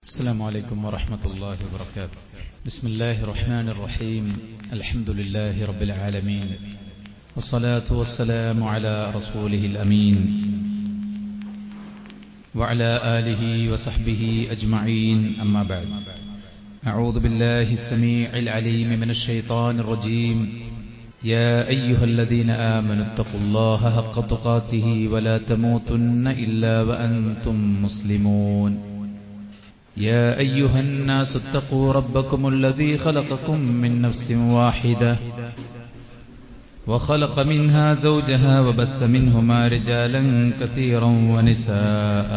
السلام عليكم ورحمة الله وبركاته. بسم الله الرحمن الرحيم. الحمد لله رب العالمين، والصلاة والسلام على رسوله الأمين وعلى آله وصحبه أجمعين، أما بعد. أعوذ بالله السميع العليم من الشيطان الرجيم. يا أيها الذين آمنوا اتقوا الله حق تقاته ولا تموتن إلا وأنتم مسلمون. يا أيها الناس اتقوا ربكم الذي خلقكم من نفس واحدة وخلق منها زوجها وبث منهما رجالا كثيرا ونساء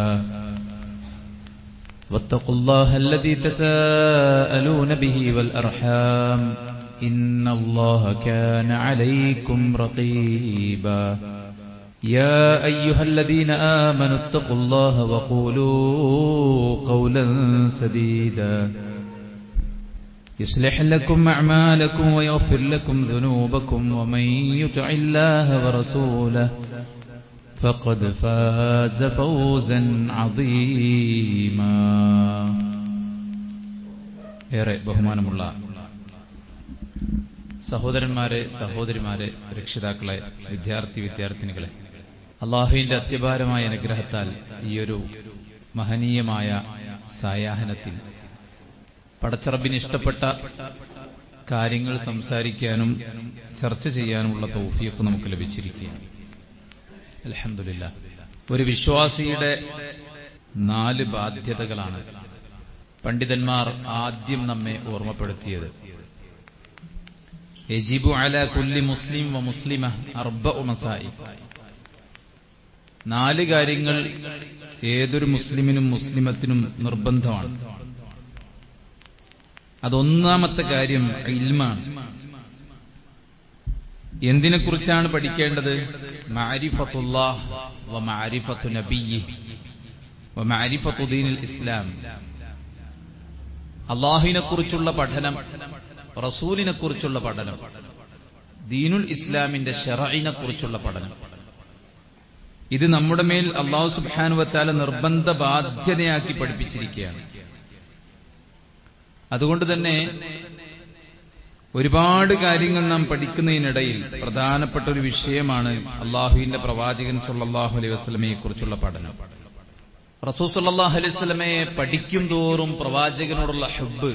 واتقوا الله الذي تساءلون به والأرحام إن الله كان عليكم رقيبا. يا أيها الذين آمنوا اتقوا الله وقولوا قولا سديدا يصلح لكم أعمالكم ويغفر لكم ذنوبكم، ومن يطع الله ورسوله فقد فاز فوزا عظيما. ഏറെ ബഹുമാനമുള്ള സഹോദരന്മാരെ, സഹോദരിമാരെ, രക്ഷിതാക്കളെ, വിദ്യാർത്ഥിനികളെ, അള്ളാഹുവിന്റെ അത്യപാരമായ അനുഗ്രഹത്താൽ ഈയൊരു മഹനീയമായ സായാഹ്നത്തിൽ പടച്ചറബിന് ഇഷ്ടപ്പെട്ട കാര്യങ്ങൾ സംസാരിക്കാനും ചർച്ച ചെയ്യാനുമുള്ള തൗഫീഖ് നമുക്ക് ലഭിച്ചിരിക്കുകയാണ്. അൽഹംദുലില്ലാഹ്. ഒരു വിശ്വാസിയുടെ 4 ബാധ്യതകളാണ് പണ്ഡിതന്മാർ ആദ്യം നമ്മെ ഓർമ്മപ്പെടുത്തിയത്. യജിബു അലാ കുല്ലി മുസ്ലിം വ മുസ്ലിമ അർബഉ മസാഇബ്. 4 കാര്യങ്ങൾ ഏതൊരു മുസ്ലിമിനും മുസ്ലിമത്തിനും നിർബന്ധമാണ്. അതൊന്നാമത്തെ കാര്യം ഇൽമാണ്. എന്തിനെക്കുറിച്ചാണ് പഠിക്കേണ്ടത്? മഅരിഫത്തുല്ലാഹ് വ മഅരിഫത്തു നബിയ്യിഹി വ മഅരിഫത്തു ദീനിൽ ഇസ്ലാം. അല്ലാഹുവിനെക്കുറിച്ചുള്ള പഠനം, റസൂലിനെക്കുറിച്ചുള്ള പഠനം, ദീനുൽ ഇസ്ലാമിന്റെ ശറഇനെ കുറിച്ചുള്ള പഠനം. ഇത് നമ്മുടെ മേൽ അല്ലാഹു സുബ്ഹാനഹു വ തആല നിർബന്ധ ബാധ്യതയാക്കി പഠിപ്പിച്ചിരിക്കുകയാണ്. അതുകൊണ്ട് തന്നെ ഒരുപാട് കാര്യങ്ങൾ നാം പഠിക്കുന്നതിനിടയിൽ പ്രധാനപ്പെട്ട ഒരു വിഷയമാണ് അല്ലാഹുവിന്റെ പ്രവാചകൻ സല്ലല്ലാഹു അലൈഹി വസല്ലമയെ കുറിച്ചുള്ള പഠനം. റസൂൽ സല്ലല്ലാഹു അലൈഹി വസല്ലമയെ പഠിക്കും തോറും പ്രവാചകനോടുള്ള ഹുബ്ബ്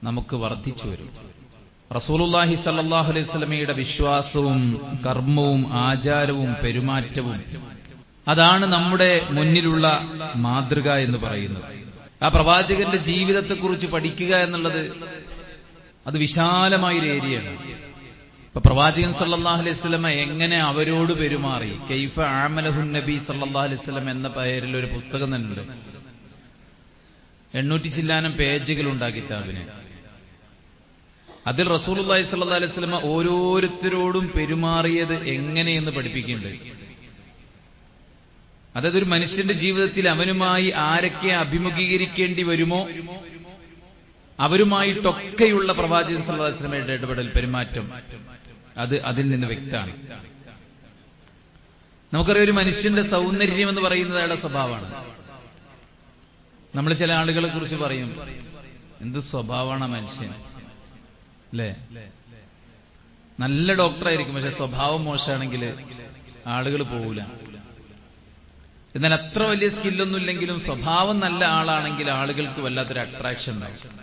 നമുക്ക് വർദ്ധിച്ചു വരും. റസൂലുള്ളാഹി സല്ലല്ലാഹു അലൈഹി വസല്ലമയുടെ വിശ്വാസവും കർമ്മവും ആചാരവും പെരുമാറ്റവും, അതാണ് നമ്മുടെ മുന്നിലുള്ള മാതൃക എന്ന് പറയുന്നത്. ആ പ്രവാചകന്റെ ജീവിതത്തെക്കുറിച്ച് പഠിക്കുക എന്നുള്ളത് അത് വിശാലമായൊരു ഏരിയയാണ്. ഇപ്പൊ പ്രവാചകൻ സല്ലല്ലാഹു അലൈഹി വസല്ലമ എങ്ങനെ അവരോട് പെരുമാറി, കൈഫ ആമലഹുൻ നബി സല്ലല്ലാഹു അലൈഹി വസല്ലം എന്ന പേരിൽ ഒരു പുസ്തകം തന്നെ ഉണ്ട്. 800 ചില്ലാനം പേജുകളുണ്ട് ആ കിതാബിന്. അതിൽ റസൂലുള്ളാഹി സ്വല്ലല്ലാഹു അലൈഹി വസല്ലം ഓരോരുത്തരോടും പെരുമാറിയത് എങ്ങനെയെന്ന് പഠിപ്പിക്കുന്നുണ്ട്. അതായത് ഒരു മനുഷ്യന്റെ ജീവിതത്തിൽ അവനുമായി ആരൊക്കെ അഭിമുഖീകരിക്കേണ്ടി വരുമോ അവരുമായിട്ടൊക്കെയുള്ള പ്രവാചകൻ സ്വല്ലല്ലാഹു അലൈഹി വസല്ലമയുടെ ഇടപെടൽ, പെരുമാറ്റം, അത് അതിൽ നിന്ന് വ്യക്തമാണ്. നമുക്കറിയാം, ഒരു മനുഷ്യന്റെ സൗന്ദര്യം എന്ന് പറയുന്നത് അയാളുടെ സ്വഭാവമാണ്. നമ്മൾ ചില ആളുകളെ കുറിച്ച് പറയും, എന്ത് സ്വഭാവമാണ് മനുഷ്യൻ, അല്ലേ? നല്ല ഡോക്ടറായിരിക്കും, പക്ഷെ സ്വഭാവം മോശമാണെങ്കിൽ ആളുകൾ പോകൂല. എന്നാൽ അത്ര വലിയ സ്കില്ലൊന്നും ഇല്ലെങ്കിലും സ്വഭാവം നല്ല ആളാണെങ്കിൽ ആളുകൾക്ക് വല്ലാത്തൊരു അട്രാക്ഷൻ ഉണ്ടാവും.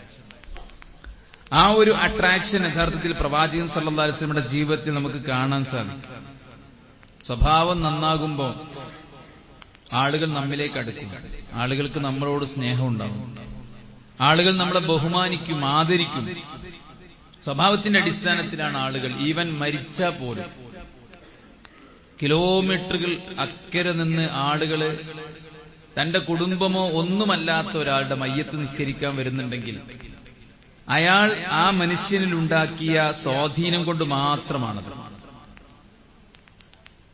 ആ ഒരു അട്രാക്ഷൻ യഥാർത്ഥത്തിൽ പ്രവാചകൻ സല്ലല്ലാഹു അലൈഹി വസല്ലമയുടെ ജീവിതത്തിൽ നമുക്ക് കാണാൻ സാധിക്കും. സ്വഭാവം നന്നാകുമ്പോൾ ആളുകൾ നമ്മിലേക്ക് അടുക്കും, ആളുകൾക്ക് നമ്മളോട് സ്നേഹം ഉണ്ടാവും, ആളുകൾ നമ്മളെ ബഹുമാനിക്കും, ആദരിക്കും. സ്വഭാവത്തിന്റെ അടിസ്ഥാനത്തിലാണ് ആളുകൾ, ഈവൻ മരിച്ചാൽ പോലും കിലോമീറ്ററുകൾ അക്കരെ നിന്ന് ആളുകള് തന്റെ കുടുംബമോ ഒന്നുമല്ലാത്ത ഒരാളുടെ മയ്യത്ത് നിസ്കരിക്കാൻ വരുന്നുണ്ടെങ്കിൽ അയാൾ ആ മനുഷ്യനിലുണ്ടാക്കിയ സ്വാധീനം കൊണ്ട് മാത്രമാണത്.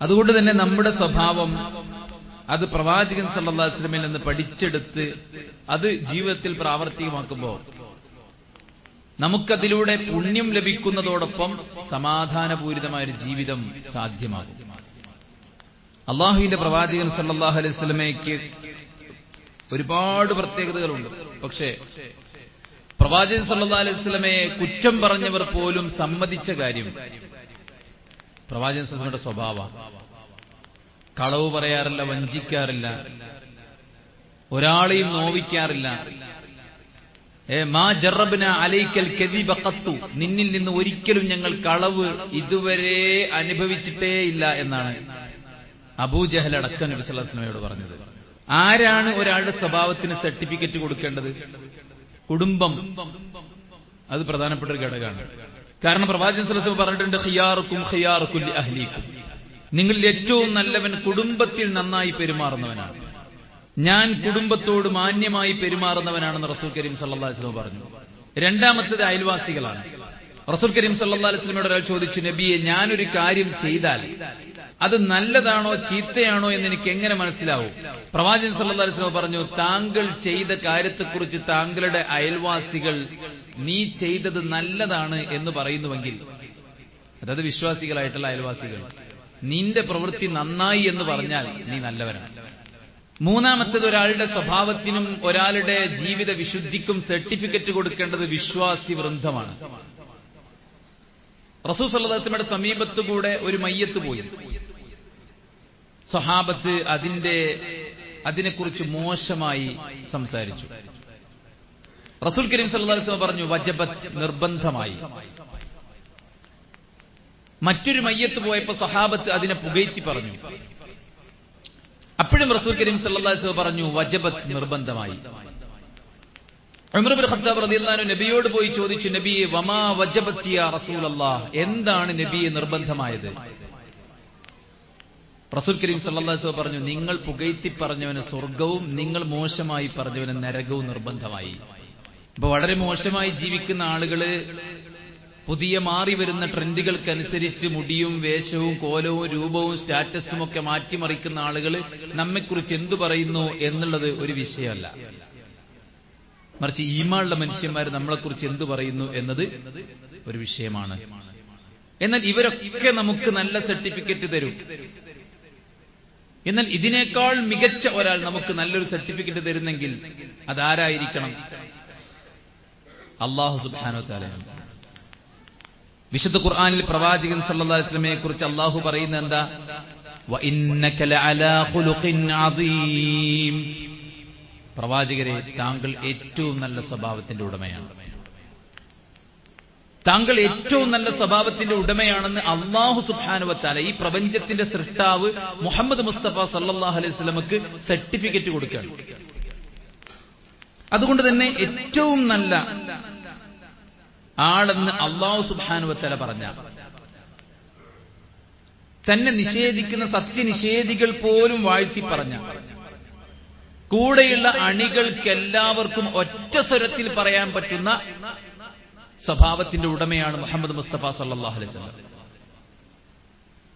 അതുകൊണ്ട് തന്നെ നമ്മുടെ സ്വഭാവം അത് പ്രവാചകൻ സല്ലല്ലാഹു അലൈഹി വസല്ലമയിൽ നിന്ന് പഠിച്ചെടുത്ത് അത് ജീവിതത്തിൽ പ്രാവർത്തികമാക്കുമ്പോൾ നമുക്കതിലൂടെ പുണ്യം ലഭിക്കുന്നതോടൊപ്പം സമാധാനപൂരിതമായൊരു ജീവിതം സാധ്യമാകും. അള്ളാഹുവിന്റെ പ്രവാചകൻ സല്ലല്ലാഹു അലൈഹി വസല്ലമയ്ക്ക് ഒരുപാട് പ്രത്യേകതകളുണ്ട്. പക്ഷേ പ്രവാചകൻ സല്ലല്ലാഹു അലൈഹി വസല്ലമയെ കുറ്റം പറഞ്ഞവർ പോലും സമ്മതിച്ച കാര്യം പ്രവാചകൻ സല്ലല്ലാഹു അലൈഹി വസല്ലമയുടെ സ്വഭാവം. കളവ് പറയാറില്ല, വഞ്ചിക്കാറില്ല, ഒരാളെയും നോവിക്കാറില്ല. മാ ജറബ്ന അലൈക്കൽ കദിബ ഖത്തു, നിന്നിൽ നിന്ന് ഒരിക്കലും ഞങ്ങൾ കളവ് ഇതുവരെ അനുഭവിച്ചിട്ടേ ഇല്ല എന്നാണ് അബൂജഹൽ അടക്കം നബി സല്ലല്ലാഹു അലൈഹി വസല്ലമയോട് പറഞ്ഞത്. ആരാണ് ഒരാളുടെ സ്വഭാവത്തിന് സർട്ടിഫിക്കറ്റ് കൊടുക്കേണ്ടത്? കുടുംബം. അത് പ്രധാനപ്പെട്ട ഒരു ഘടകമാണ്. കാരണം പ്രവാചകൻ സല്ലല്ലാഹു അലൈഹി വസല്ലം പറഞ്ഞിട്ടുണ്ട്, ഖിയാറുക്കും ഖിയാറുക്കും ലി അഹ്ലീക്കും, നിങ്ങളിൽ ഏറ്റവും നല്ലവൻ കുടുംബത്തിൽ നന്നായി പെരുമാറുന്നവനാണ്. ഞാൻ കുടുംബത്തോട് മാന്യമായി പെരുമാറുന്നവനാണെന്ന് റസൂൽ കരീം സല്ലല്ലാഹു അലൈഹി വസല്ലം പറഞ്ഞു. രണ്ടാമത്തേത് അയൽവാസികളാണ്. റസൂൽ കരീം സല്ലല്ലാഹു അലൈഹി വസല്ലമയോട് ഒരാൾ ചോദിച്ചു, നബിയെ, ഞാനൊരു കാര്യം ചെയ്താൽ അത് നല്ലതാണോ ചീത്തയാണോ എന്ന് എനിക്ക് എങ്ങനെ മനസ്സിലാവും? പ്രവാചകൻ സല്ലല്ലാഹു അലൈഹി വസല്ലം പറഞ്ഞു, താങ്കൾ ചെയ്ത കാര്യത്തെക്കുറിച്ച് താങ്കളുടെ അയൽവാസികൾ നീ ചെയ്തത് നല്ലതാണ് എന്ന് പറയുന്നുവെങ്കിൽ, അതായത് വിശ്വാസികളായിട്ടുള്ള അയൽവാസികൾ, നിന്റെ പ്രവൃത്തി നന്നായി എന്ന് പറഞ്ഞാൽ നീ നല്ലവനാണ്. മൂന്നാമത്തേത്, ഒരാളുടെ സ്വഭാവത്തിനും ഒരാളുടെ ജീവിത വിശുദ്ധിക്കും സർട്ടിഫിക്കറ്റ് കൊടുക്കേണ്ടത് വിശ്വാസി വൃന്ദമാണ്. റസൂൽ സല്ലല്ലാഹു അലൈഹി വസല്ലമയുടെ സമീപത്തുകൂടെ ഒരു മയ്യത്ത് പോയി. സ്വഹാബത്ത് അതിനെക്കുറിച്ച് മോശമായി സംസാരിച്ചു. റസൂൽ കരീം സല്ലല്ലാഹു അലൈഹി വസല്ലം പറഞ്ഞു, വജബത്ത്, നിർബന്ധമായി. മറ്റൊരു മയ്യത്ത് പോയപ്പോൾ സ്വഹാബത്ത് അതിനെ പുകഴ്ത്തി പറഞ്ഞു. അപ്പോഴും റസൂൽ കരീം സല്ലല്ലാഹു അലൈഹി വസല്ലം പറഞ്ഞു, വജബത്ത്, നിർബന്ധമായി. ഉമർ ഇബ്നു ഖത്താബ് റളിയല്ലാഹു അൻഹു നബിയോട് പോയി ചോദിച്ചു, നബിയെ, വമാ വജബത്ത് യാ റസൂലല്ലാഹ്, എന്താണ് നബിയെ നിർബന്ധമായത്? റസൂൽ കരീം സല്ലല്ലാഹു അലൈഹി വസല്ലം പറഞ്ഞു, നിങ്ങൾ പുകഴ്ത്തി പറഞ്ഞവന് സ്വർഗവും നിങ്ങൾ മോശമായി പറഞ്ഞവന് നരകവും നിർബന്ധമായി. ഇപ്പൊ വളരെ മോശമായി ജീവിക്കുന്ന ആളുകള് പുതിയ മാറി വരുന്ന ട്രെൻഡുകൾക്കനുസരിച്ച് മുടിയും വേഷവും കോലവും രൂപവും സ്റ്റാറ്റസും ഒക്കെ മാറ്റിമറിക്കുന്ന ആളുകൾ നമ്മെക്കുറിച്ച് എന്തു പറയുന്നു എന്നുള്ളത് ഒരു വിഷയമല്ല. മറിച്ച് ഈമാനുള്ള മനുഷ്യന്മാർ നമ്മളെക്കുറിച്ച് എന്തു പറയുന്നു എന്നത് ഒരു വിഷയമാണ്. എന്നാൽ ഇവരൊക്കെ നമുക്ക് നല്ല സർട്ടിഫിക്കറ്റ് തരും. എന്നാൽ ഇതിനേക്കാൾ മികച്ച ഒരാൾ നമുക്ക് നല്ലൊരു സർട്ടിഫിക്കറ്റ് തരുന്നെങ്കിൽ അതാരായിരിക്കണം? അല്ലാഹു സുബ്ഹാനഹു വ തആലയാണ്. വിശുദ്ധ ഖുർആനിൽ പ്രവാചകൻ സല്ലല്ലാഹു അലൈഹി വസല്ലമയെ കുറിച്ച് അല്ലാഹു പറയുന്നത് എന്താ? വഇന്നക ലഅലാ ഖുലുഖിൻ അദീം, പ്രവാചകരെ, താങ്കൾ ഏറ്റവും നല്ല സ്വഭാവത്തിന്റെ ഉടമയാണ്. താങ്കൾ ഏറ്റവും നല്ല സ്വഭാവത്തിന്റെ ഉടമയാണെന്ന് അല്ലാഹു സുബ്ഹാനഹു വ തആല, ഈ പ്രപഞ്ചത്തിന്റെ സൃഷ്ടാവ് മുഹമ്മദ് മുസ്തഫ സല്ലല്ലാഹു അലൈഹി വസല്ലമക്ക് സർട്ടിഫിക്കറ്റ് കൊടുക്കുകയാണ്. അതുകൊണ്ട് തന്നെ ഏറ്റവും നല്ല ആളെന്ന് അല്ലാഹു സുബ്ഹാനഹു വ തആല പറഞ്ഞ, തന്നെ നിഷേധിക്കുന്ന സത്യനിഷേധികൾ പോലും വാഴ്ത്തി പറഞ്ഞ, കൂടെയുള്ള അണികൾക്കെല്ലാവർക്കും ഒറ്റ സ്വരത്തിൽ പറയാൻ പറ്റുന്ന സ്വഭാവത്തിന്റെ ഉടമയാണ് മുഹമ്മദ് മുസ്തഫ സല്ലല്ലാഹു അലൈഹി വസല്ലം.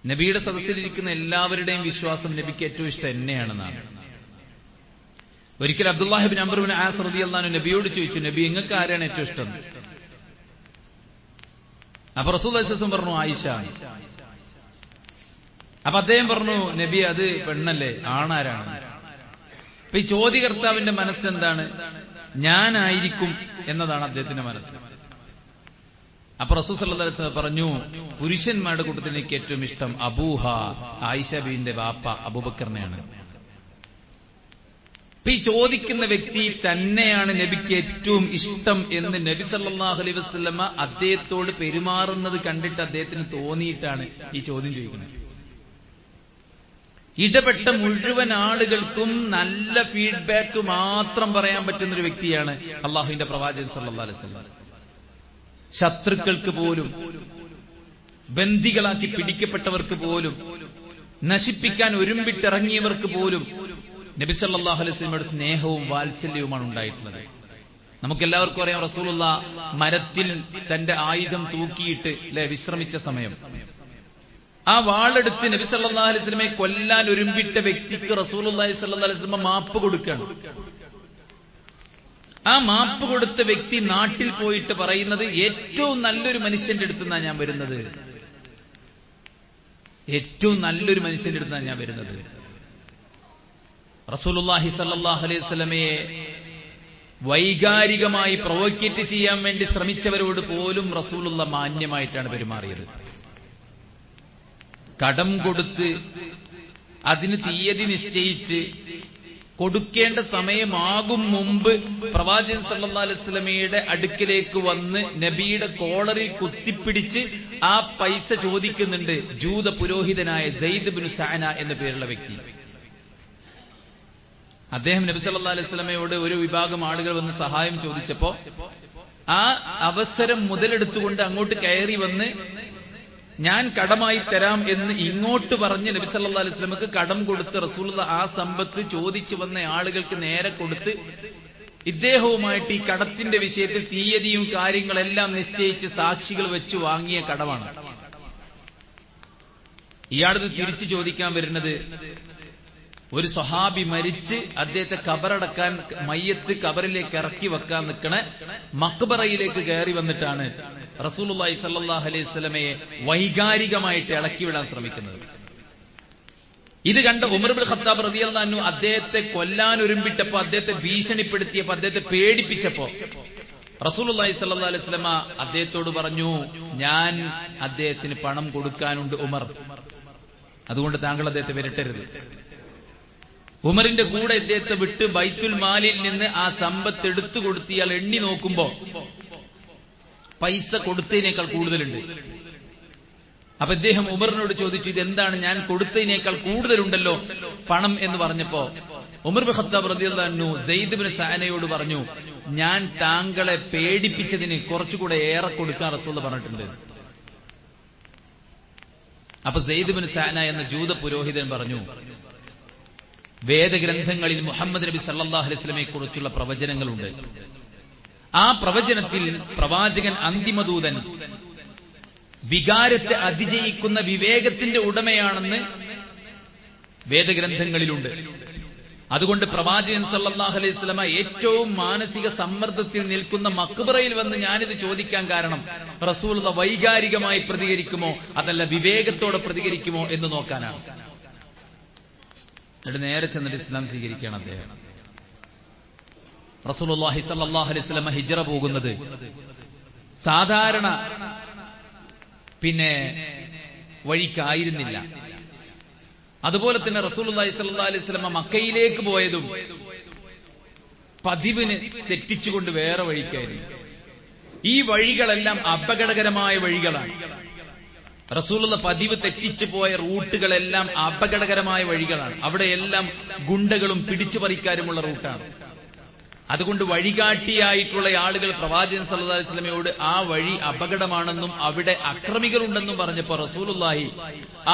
നബിയുടെ സദസ്സിലിരിക്കുന്ന എല്ലാവരുടെയും വിശ്വാസം നബിക്ക് ഏറ്റവും ഇഷ്ടം എന്നെയാണെന്നാണ്. ഒരിക്കൽ അബ്ദുല്ലാഹി ഇബ്നു അംർ ഇബ്നു ആസ് റളിയല്ലാഹു അൻഹു നബിയോട് ചോദിച്ചു, നബി, നിങ്ങൾക്ക് ആരാണ് ഏറ്റവും ഇഷ്ടം? അപ്പൊ റസൂലുള്ളാഹി സ്വല്ലല്ലാഹു അലൈഹി വസല്ലം പറഞ്ഞു, ആയിഷ. അപ്പൊ അദ്ദേഹം പറഞ്ഞു, നബി, അത് പെണ്ണല്ലേ, ആണാരാണ്? അപ്പൊ ഈ ചോദ്യകർത്താവിന്റെ മനസ്സെന്താണ്? ഞാനായിരിക്കും എന്നതാണ് അദ്ദേഹത്തിന്റെ മനസ്സ്. അപ്പൊ റസൂൽ സല്ലല്ലാഹു അലൈഹി വസല്ലം പറഞ്ഞു, പുരുഷന്മാരുടെ കൂട്ടത്തിൽ എനിക്ക് ഏറ്റവും ഇഷ്ടം അബൂഹ, ആയിഷ ബീവിന്റെ വാപ്പ അബൂബക്കറിനെയാണ്. അപ്പൊ ഈ ചോദിക്കുന്ന വ്യക്തി തന്നെയാണ് നബിക്ക് ഏറ്റവും ഇഷ്ടം എന്ന് നബി സല്ലല്ലാഹു അലൈഹി വസല്ലമ അദ്ദേഹത്തോട് പെരുമാറുന്നത് കണ്ടിട്ട് അദ്ദേഹത്തിന് തോന്നിയിട്ടാണ് ഈ ചോദ്യം ചോദിക്കുന്നത്. ഇടപെട്ട മുഴുവൻ ആളുകൾക്കും നല്ല ഫീഡ്ബാക്ക് മാത്രം പറയാൻ പറ്റുന്ന ഒരു വ്യക്തിയാണ് അള്ളാഹുവിന്റെ പ്രവാചകൻ സല്ലല്ലാഹു അലൈഹി വസല്ലം. ശത്രുക്കൾക്ക് പോലും, ബന്ദികളാക്കി പിടിക്കപ്പെട്ടവർക്ക് പോലും, നശിപ്പിക്കാൻ ഒരുമ്പിട്ടിറങ്ങിയവർക്ക് പോലും നബി സല്ലല്ലാഹു അലൈഹി വസല്ലമയുടെ സ്നേഹവും വാത്സല്യവുമാണ് ഉണ്ടായിട്ടുള്ളത്. നമുക്കെല്ലാവർക്കും അറിയാം, റസൂലുള്ളാഹ് മരത്തിൽ തന്റെ ആയുധം തൂക്കിയിട്ട് വിശ്രമിച്ച സമയം ആ വാളെടുത്ത് നബി സല്ലല്ലാഹു അലൈഹി വസല്ലമയെ കൊല്ലാൻ ഒരുമ്പിട്ട വ്യക്തിക്ക് റസൂലുള്ളാഹി സ്വല്ലല്ലാഹു അലൈഹി വസല്ലം മാപ്പ് കൊടുക്കുകയാണ്. ആ മാപ്പ് കൊടുത്ത വ്യക്തി നാട്ടിൽ പോയിട്ട് പറയുന്നത്, ഏറ്റവും നല്ലൊരു മനുഷ്യന്റെ അടുത്തുനിന്നാണ് ഞാൻ വരുന്നത്, ഏറ്റവും നല്ലൊരു മനുഷ്യന്റെ അടുത്താണ് ഞാൻ വരുന്നത്. റസൂലുള്ളാഹി സ്വല്ലല്ലാഹു അലൈഹി വസല്ലമയെ വൈകാരികമായി പ്രൊവോക്കേറ്റ് ചെയ്യാൻ വേണ്ടി ശ്രമിച്ചവരോട് പോലും റസൂലുള്ള മാന്യമായിട്ടാണ് പെരുമാറിയത്. കടം കൊടുത്ത് അതിന് തീയതി നിശ്ചയിച്ച് കൊടുക്കേണ്ട സമയമാകും മുമ്പ് പ്രവാചകൻ സല്ലല്ലാഹു അലൈഹി വസല്ലമയുടെ അടുക്കിലേക്ക് വന്ന് നബിയുടെ കോളറിൽ കുത്തിപ്പിടിച്ച് ആ പൈസ ചോദിക്കുന്നുണ്ട് ജൂത പുരോഹിതനായ സെയ്ദ് ഇബ്നു സഅന എന്ന പേരുള്ള വ്യക്തി. അദ്ദേഹം നബി സല്ലല്ലാഹു അലൈഹി വസല്ലമയോട് ഒരു വിഭാഗം ആളുകൾ വന്ന് സഹായം ചോദിച്ചപ്പോ ആ അവസരം മുതലെടുത്തുകൊണ്ട് അങ്ങോട്ട് കയറി വന്ന് ഞാൻ കടമായി തരാം എന്ന് ഇങ്ങോട്ട് പറഞ്ഞ് നബി സല്ലല്ലാഹു അലൈഹി വസല്ലമക്ക് കടം കൊടുത്ത് റസൂലുള്ളാഹി ആ സമ്പത്ത് ചോദിച്ചു വന്ന ആളുകൾക്ക് നേരെ കൊടുത്ത് ഇദ്ദേഹവുമായിട്ട് ഈ കടത്തിന്റെ വിഷയത്തിൽ തീയതിയും കാര്യങ്ങളെല്ലാം നിശ്ചയിച്ച് സാക്ഷികൾ വെച്ച് വാങ്ങിയ കടമാണ്. ഇയാളത് തിരിച്ചു ചോദിക്കാൻ വരുന്നത് ഒരു സ്വഹാബി മരിച്ച് അദ്ദേഹത്തെ കബറടക്കാൻ മയ്യത്ത് കബറിലേക്ക് ഇറക്കി വെക്കാൻ നിൽക്കണ മക്ബറയിലേക്ക് കയറി വന്നിട്ടാണ് റസൂലുള്ളാഹി സ്വല്ലല്ലാഹു അലൈഹി വസല്ലമയെ വൈകാരികമായിട്ട് ഇളക്കിവിടാൻ ശ്രമിക്കുന്നത്. ഇത് കണ്ട ഉമർ ഇബ്നു ഖത്താബ് റളിയല്ലാഹു അൻഹു അദ്ദേഹത്തെ കൊല്ലാൻ ഒരുമ്പിട്ടപ്പോ, അദ്ദേഹത്തെ ഭീഷണിപ്പെടുത്തിയപ്പോ, അദ്ദേഹത്തെ പേടിപ്പിച്ചപ്പോ റസൂലുള്ളാഹി സ്വല്ലല്ലാഹു അലൈഹി വസല്ലമ അദ്ദേഹത്തോട് പറഞ്ഞു, ഞാൻ അദ്ദേഹത്തിന് പണം കൊടുക്കാനുണ്ട് ഉമർ, അതുകൊണ്ട് താങ്കൾ അദ്ദേഹത്തെ വിരട്ടരുത്. ഉമറിന്റെ കൂടെ ഇദ്ദേഹത്തെ വിട്ട് ബൈത്തുൽ മാലിൽ നിന്ന് ആ സമ്പത്ത് എടുത്തു കൊടുത്തിയാൽ എണ്ണി നോക്കുമ്പോ പൈസ കൊടുത്തതിനേക്കാൾ കൂടുതലുണ്ട്. അപ്പൊ ഇദ്ദേഹം ഉമറിനോട് ചോദിച്ചു, ഇതെന്താണ്, ഞാൻ കൊടുത്തതിനേക്കാൾ കൂടുതലുണ്ടല്ലോ പണം എന്ന് പറഞ്ഞപ്പോ ഉമർ ഇബ്നു ഖത്താബ് റളിയല്ലാഹു അൻഹു സെയ്ദ് ഇബ്നു സഅനയോട് പറഞ്ഞു, ഞാൻ താങ്കളെ പേടിപ്പിച്ചതിന് കുറച്ചുകൂടെ ഏറെ കൊടുക്കാൻ റസൂൽ പറഞ്ഞിട്ടുണ്ട്. അപ്പൊ സെയ്ദ് ഇബ്നു സഅന എന്ന ജൂത പുരോഹിതൻ പറഞ്ഞു, വേദഗ്രന്ഥങ്ങളിൽ മുഹമ്മദ് നബി സല്ലല്ലാഹു അലൈഹി വസല്ലമയെ കുറിച്ചുള്ള പ്രവചനങ്ങളുണ്ട്. ആ പ്രവചനത്തിൽ പ്രവാചകൻ അന്തിമദൂതൻ വികാരത്തെ അതിജയിക്കുന്ന വിവേകത്തിന്റെ ഉടമയാണെന്ന് വേദഗ്രന്ഥങ്ങളിലുണ്ട്. അതുകൊണ്ട് പ്രവാചകൻ സല്ലല്ലാഹു അലൈഹി വസല്ലമ ഏറ്റവും മാനസിക സമ്മർദ്ദത്തിൽ നിൽക്കുന്ന മക്ബറയിൽ വന്ന് ഞാനിത് ചോദിക്കാൻ കാരണം റസൂലുള്ളാഹി വൈകാരികമായി പ്രതികരിക്കുമോ അതല്ല വിവേകത്തോടെ പ്രതികരിക്കുമോ എന്ന് നോക്കാനാണ്. എന്നിട്ട് നേരെ ചെന്നിട്ട് ഇസ്ലാം സ്വീകരിക്കുകയാണ് അദ്ദേഹം. റസൂലുള്ളാഹി സ്വല്ലല്ലാഹു അലൈഹി വസല്ലമ ഹിജ്റ പോകുന്നത് സാധാരണ വഴിക്കായിരുന്നില്ല. അതുപോലെ തന്നെ റസൂലുള്ളാഹി സ്വല്ലല്ലാഹു അലൈഹി വസല്ലമ മക്കയിലേക്ക് പോയതും പതിവിന് തെറ്റിച്ചുകൊണ്ട് വേറെ വഴിക്കായിരുന്നു. ഈ വഴികളെല്ലാം അപകടകരമായ വഴികളാണ്. റസൂലുള്ള പതിവ് തെറ്റിച്ചു പോയ റൂട്ടുകളെല്ലാം അപകടകരമായ വഴികളാണ്. അവിടെയെല്ലാം ഗുണ്ടകളും പിടിച്ചുപറിക്കാരുമുള്ള റൂട്ടാണ്. അതുകൊണ്ട് വഴികാട്ടിയായിട്ടുള്ള ആളുകൾ പ്രവാചകൻ സല്ലല്ലാഹു അലൈഹി വസല്ലമയോട് ആ വഴി അപകടമാണെന്നും അവിടെ അക്രമികളുണ്ടെന്നും പറഞ്ഞപ്പോൾ റസൂലുള്ളാഹി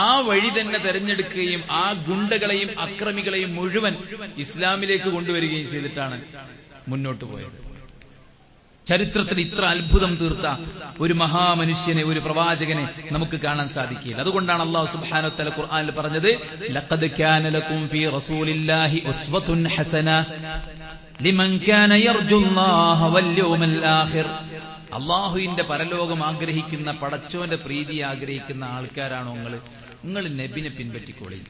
ആ വഴി തന്നെ തെരഞ്ഞെടുക്കുകയും ആ ഗുണ്ടകളെയും അക്രമികളെയും മുഴുവൻ ഇസ്ലാമിലേക്ക് കൊണ്ടുവരികയും ചെയ്തിട്ടാണ് മുന്നോട്ട് പോയത്. ചരിത്രത്തിൽ ഇത്ര അത്ഭുതം തീർത്ത ഒരു മഹാമനുഷ്യനെ, ഒരു പ്രവാചകനെ നമുക്ക് കാണാൻ സാധിക്കില്ല. അതുകൊണ്ടാണ് അല്ലാഹു സുബ്ഹാനഹു വ തആല ഖുർആനിൽ പറഞ്ഞത്, ലഖദ് കാന ലക്കും ഫീ റസൂലില്ലാഹി ഉസ്വത്തുൻ ഹസന ലിമൻ കാന യർജുല്ലാഹ വൽ യൗമൽ ആഖിർ. അല്ലാഹുവിന്റെ പരലോകം ആഗ്രഹിക്കുന്ന, പടച്ചോന്റെ പ്രീതി ആഗ്രഹിക്കുന്ന ആൾക്കാരാണോ നിങ്ങൾ നബിനെ പിൻപറ്റിക്കോളി.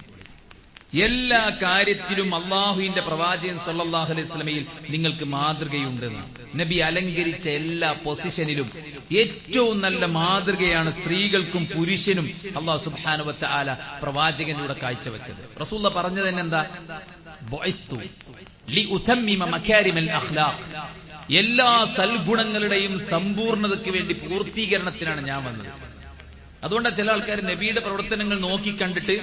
എല്ലാ കാര്യത്തിലും അള്ളാഹുവിന്റെ പ്രവാചകൻ സല്ലല്ലാഹു അലൈഹി വസല്ലമയിൽ നിങ്ങൾക്ക് മാതൃകയുണ്ടെന്ന്. നബി അലങ്കരിച്ച എല്ലാ പൊസിഷനിലും ഏറ്റവും നല്ല മാതൃകയാണ് സ്ത്രീകൾക്കും പുരുഷനും അല്ലാഹു സുബ്ഹാനഹു വ തആല പ്രവാചകനിലൂടെ കാഴ്ചവെച്ചത്. റസൂലുള്ളാഹി പറഞ്ഞത് തന്നെ എന്താ? ബുഇസ്തു ലിഉതമ്മിമ മകാരിമൽ അഖ്ലാഖ്. എല്ലാ സൽഗുണങ്ങളുടെയും സമ്പൂർണ്ണതയ്ക്ക് വേണ്ടി, പൂർത്തീകരണത്തിനാണ് ഞാൻ വന്നത്. അതുകൊണ്ടാണ് ചില ആൾക്കാർ നബിയുടെ പ്രവർത്തനങ്ങൾ നോക്കിക്കണ്ടിട്ട്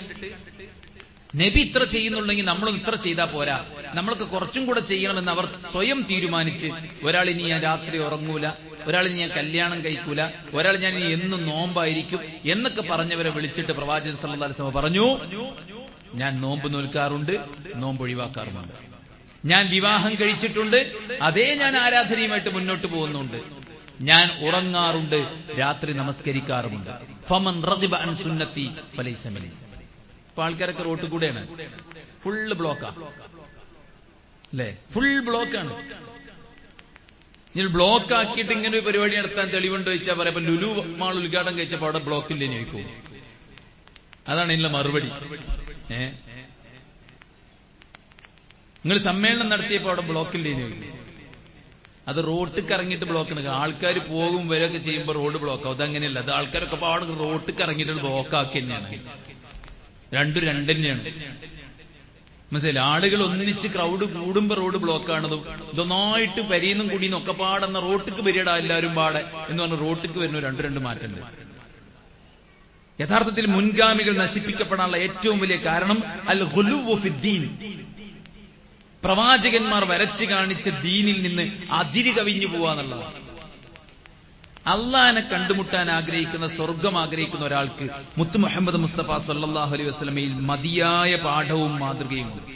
നബി ഇത്ര ചെയ്യുന്നുണ്ടെങ്കിൽ നമ്മളും ഇത്ര ചെയ്താൽ പോരാ, നമ്മൾക്ക് കുറച്ചും കൂടെ ചെയ്യണമെന്ന് അവർ സ്വയം തീരുമാനിച്ച്, ഒരാളിനി ഞാൻ രാത്രി ഉറങ്ങൂല, ഒരാളിനി ഞാൻ കല്യാണം കഴിക്കൂല, ഒരാൾ ഞാൻ ഇനി എന്നും നോമ്പായിരിക്കും എന്നൊക്കെ പറഞ്ഞവരെ വിളിച്ചിട്ട് പ്രവാചകൻ സല്ലല്ലാഹു അലൈഹി വസല്ലം പറഞ്ഞു, ഞാൻ നോമ്പ് നോൽക്കാറുണ്ട്, നോമ്പ് ഒഴിവാക്കാറുമുണ്ട്. ഞാൻ വിവാഹം കഴിച്ചിട്ടുണ്ട്, അതേ ഞാൻ ആരാധനയുമായിട്ട് മുന്നോട്ട് പോകുന്നുണ്ട്. ഞാൻ ഉറങ്ങാറുണ്ട്, രാത്രി നമസ്കരിക്കാറുമുണ്ട്. ഫമൻ റഗിബ അൻ സുന്നത്തി ഫലൈസ മിന്നി. ഇപ്പൊ ആൾക്കാരൊക്കെ റോട്ടിൽ കൂടെയാണ്, ഫുള്ള് ബ്ലോക്കാ അല്ലേ? ഫുൾ ബ്ലോക്കാണ്. ഇനി ബ്ലോക്ക് ആക്കിയിട്ട് ഇങ്ങനെ ഒരു പരിപാടി നടത്താൻ തെളിവുണ്ടോ ചോദിച്ചാൽ പറയാം, ഇപ്പൊ ലുലു മാൾ ഉദ്ഘാടനം കഴിച്ചപ്പോ അവിടെ ബ്ലോക്കില്ലേ ചോദിക്കും. അതാണ് ഇതിന്റെ മറുപടി. നിങ്ങൾ സമ്മേളനം നടത്തിയപ്പോൾ അവിടെ ബ്ലോക്കില്ലേനു? അത് റോട്ടിക്ക് ഇറങ്ങിയിട്ട് ബ്ലോക്ക് ഉണ്ട്. ആൾക്കാർ പോകും വരെയൊക്കെ ചെയ്യുമ്പോൾ റോഡ് ബ്ലോക്കാവും. അതങ്ങനെയല്ല, അത് ആൾക്കാരൊക്കെ അവിടെ റോട്ടിക്ക് ഇറങ്ങിയിട്ട് ബ്ലോക്കാക്കി തന്നെയാണ്. രണ്ടും തന്നെയാണ്. മനസ്സിലായില്ല? ആളുകൾ ഒന്നിച്ച് ക്രൗഡ് കൂടുമ്പോ റോഡ് ബ്ലോക്കാണതും ഇതൊന്നായിട്ട് പരിയുന്നും കുടിയും ഒക്കെ പാടെന്ന റോട്ടിക്ക് വരികടാ എല്ലാവരും പാടെ എന്ന് പറഞ്ഞ് റോട്ടിക്ക് വരുന്നു. രണ്ട് മാറ്റമുണ്ട്. യഥാർത്ഥത്തിൽ മുൻഗാമികൾ നശിപ്പിക്കപ്പെടാനുള്ള ഏറ്റവും വലിയ കാരണം അൽ ഖുലുവു ഫിദ്ദീൻ, പ്രവാചകന്മാർ വരച്ചു കാണിച്ച ദീനിൽ നിന്ന് അതിര് കവിഞ്ഞു പോവാന്നുള്ളതാണ്. അള്ളാഹിനെ കണ്ടുമുട്ടാൻ ആഗ്രഹിക്കുന്ന, സ്വർഗം ആഗ്രഹിക്കുന്ന ഒരാൾക്ക് മുത്ത് മുഹമ്മദ് മുസ്തഫ സല്ലല്ലാഹു അലൈഹി വസല്ലമയിൽ മതിയായ പാഠവും മാതൃകയുമുണ്ട്.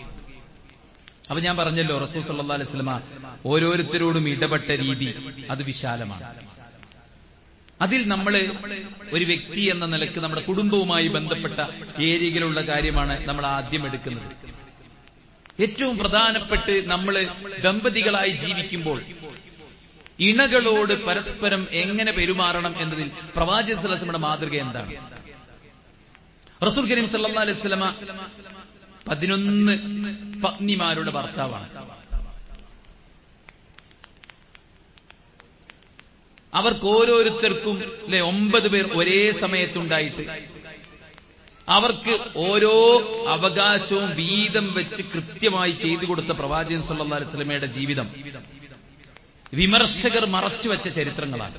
അപ്പൊ ഞാൻ പറഞ്ഞല്ലോ, റസൂൽ സല്ലല്ലാഹു അലൈഹി വസല്ലമ ഓരോരുത്തരോടും ഇടപെട്ട രീതി അത് വിശാലമാണ്. അതിൽ നമ്മൾ ഒരു വ്യക്തി എന്ന നിലക്ക് നമ്മുടെ കുടുംബവുമായി ബന്ധപ്പെട്ട ഏരിയയിലുള്ള കാര്യമാണ് നമ്മൾ ആദ്യം എടുക്കുന്നത്. ഏറ്റവും പ്രധാനപ്പെട്ട് നമ്മൾ ദമ്പതികളായി ജീവിക്കുമ്പോൾ ഇണകളോട് പരസ്പരം എങ്ങനെ പെരുമാറണം എന്നതിൽ പ്രവാചകൻ സല്ലല്ലാഹു അലൈഹി വസല്ലമയുടെ മാതൃക എന്താണ്? റസൂൽ കരീം സല്ലല്ലാഹു അലൈഹി വസല്ലമ 11 പത്നിമാരുടെ ഭർത്താവാണ്. അവർക്ക് ഓരോരുത്തർക്കും 9 പേർ ഒരേ സമയത്തുണ്ടായിട്ട് അവർക്ക് ഓരോ അവകാശവും വീതം വെച്ച് കൃത്യമായി ചെയ്തു കൊടുത്ത പ്രവാചകൻ സല്ലല്ലാഹു അലൈഹി വസല്ലമയുടെ ജീവിതം വിമർശകർ മറച്ചുവെച്ച ചരിത്രങ്ങളാണ്.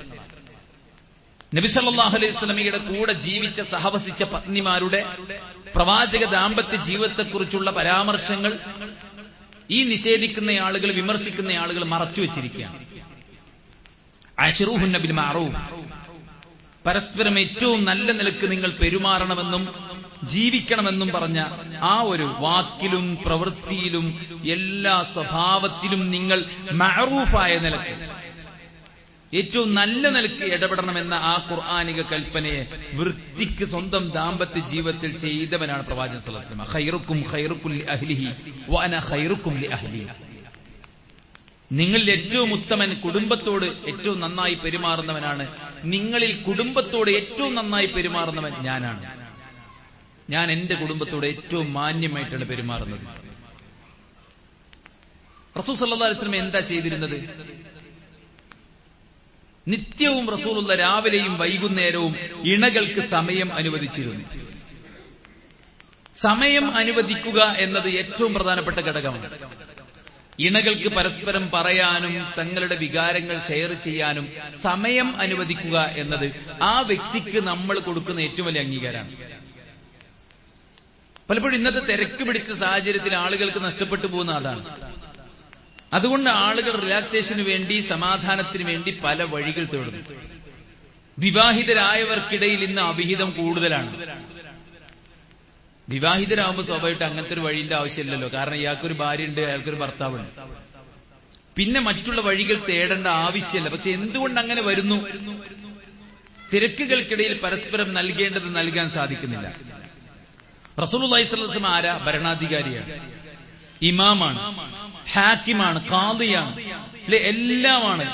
നബി സല്ലല്ലാഹു അലൈഹി വസല്ലമയുടെ കൂടെ ജീവിച്ച, സഹവസിച്ച പത്നിമാരുടെ പ്രവാചക ദാമ്പത്യ ജീവിതത്തെക്കുറിച്ചുള്ള പരാമർശങ്ങൾ ഈ നിഷേധിക്കുന്ന ആളുകൾ, വിമർശിക്കുന്ന ആളുകൾ മറച്ചുവെച്ചിരിക്കുകയാണ്. അശ്റൂഹുന്ന ബിൽ മഅറൂഫ്, പരസ്പരം ഏറ്റവും നല്ല നിലക്ക് നിങ്ങൾ പെരുമാറണമെന്നും ജീവിക്കണമെന്നും പറഞ്ഞ ആ ഒരു വാക്കിലും പ്രവൃത്തിയിലും എല്ലാ സ്വഭാവത്തിലും നിങ്ങൾ മഅറൂഫായ നിലക്ക്, ഏറ്റവും നല്ല നിലക്ക് ഇടപെടണമെന്ന ആ ഖുർആനിക കൽപ്പനയെ വൃത്തിക്ക് സ്വന്തം ദാമ്പത്യ ജീവിതത്തിൽ ചെയ്തവനാണ് പ്രവാചകൻ സല്ലല്ലാഹു അലൈഹി വസല്ലം. ഖൈറുക്കും ഖൈറുക്കും ലി അഹ്ലിഹി വഅന ഖൈറുക്കും ലി അഹ്ലി. നിങ്ങളിൽ ഏറ്റവും ഉത്തമൻ കുടുംബത്തോട് ഏറ്റവും നന്നായി പെരുമാറുന്നവനാണ്. നിങ്ങളിൽ കുടുംബത്തോട് ഏറ്റവും നന്നായി പെരുമാറുന്നവൻ ഞാനാണ്. ഞാൻ എന്റെ കുടുംബത്തോട് ഏറ്റവും മാന്യമായിട്ടാണ് പെരുമാറുന്നത്. റസൂൽ സല്ലല്ലാഹു അലൈഹി വസല്ലം എന്താ ചെയ്തിരുന്നത്? നിത്യവും റസൂലുള്ള രാവിലെയും വൈകുന്നേരവും ഇണകൾക്ക് സമയം അനുവദിച്ചിരുന്നു. സമയം അനുവദിക്കുക എന്നത് ഏറ്റവും പ്രധാനപ്പെട്ട ഘടകമാണ്. ഇണകൾക്ക് പരസ്പരം പറയാനും തങ്ങളുടെ വികാരങ്ങൾ ഷെയർ ചെയ്യാനും സമയം അനുവദിക്കുക എന്നത് ആ വ്യക്തിക്ക് നമ്മൾ കൊടുക്കുന്ന ഏറ്റവും വലിയ അംഗീകാരമാണ്. പലപ്പോഴും ഇന്നത്തെ തിരക്ക് പിടിച്ച സാഹചര്യത്തിൽ ആളുകൾക്ക് നഷ്ടപ്പെട്ടു പോകുന്ന അതാണ്. അതുകൊണ്ട് ആളുകൾ റിലാക്സേഷന് വേണ്ടി, സമാധാനത്തിന് വേണ്ടി പല വഴികൾ തേടുന്നു. വിവാഹിതരായവർക്കിടയിൽ ഇന്ന് അവിഹിതം കൂടുതലാണ്. വിവാഹിതരാകുമ്പോൾ സ്വാഭാവികമായിട്ട് അങ്ങനത്തെ ഒരു വഴിയുടെ ആവശ്യമില്ലല്ലോ. കാരണം ഇയാൾക്കൊരു ഭാര്യയുണ്ട്, അയാൾക്കൊരു ഭർത്താവുണ്ട്. പിന്നെ മറ്റുള്ള വഴികൾ തേടേണ്ട ആവശ്യമില്ല. പക്ഷെ എന്തുകൊണ്ട് അങ്ങനെ വരുന്നു? തിരക്കുകൾക്കിടയിൽ പരസ്പരം നൽകേണ്ടത് നൽകാൻ സാധിക്കുന്നില്ല. റസൂലുള്ളാഹി സ്വല്ലല്ലാഹു അലൈഹി വസല്ലം ആരാ? ഭരണാധികാരിയാണ്, ഇമാമാണ്, ഹാക്കിമാണ്, ഖാദിയാണ്, എല്ലാമാണ്.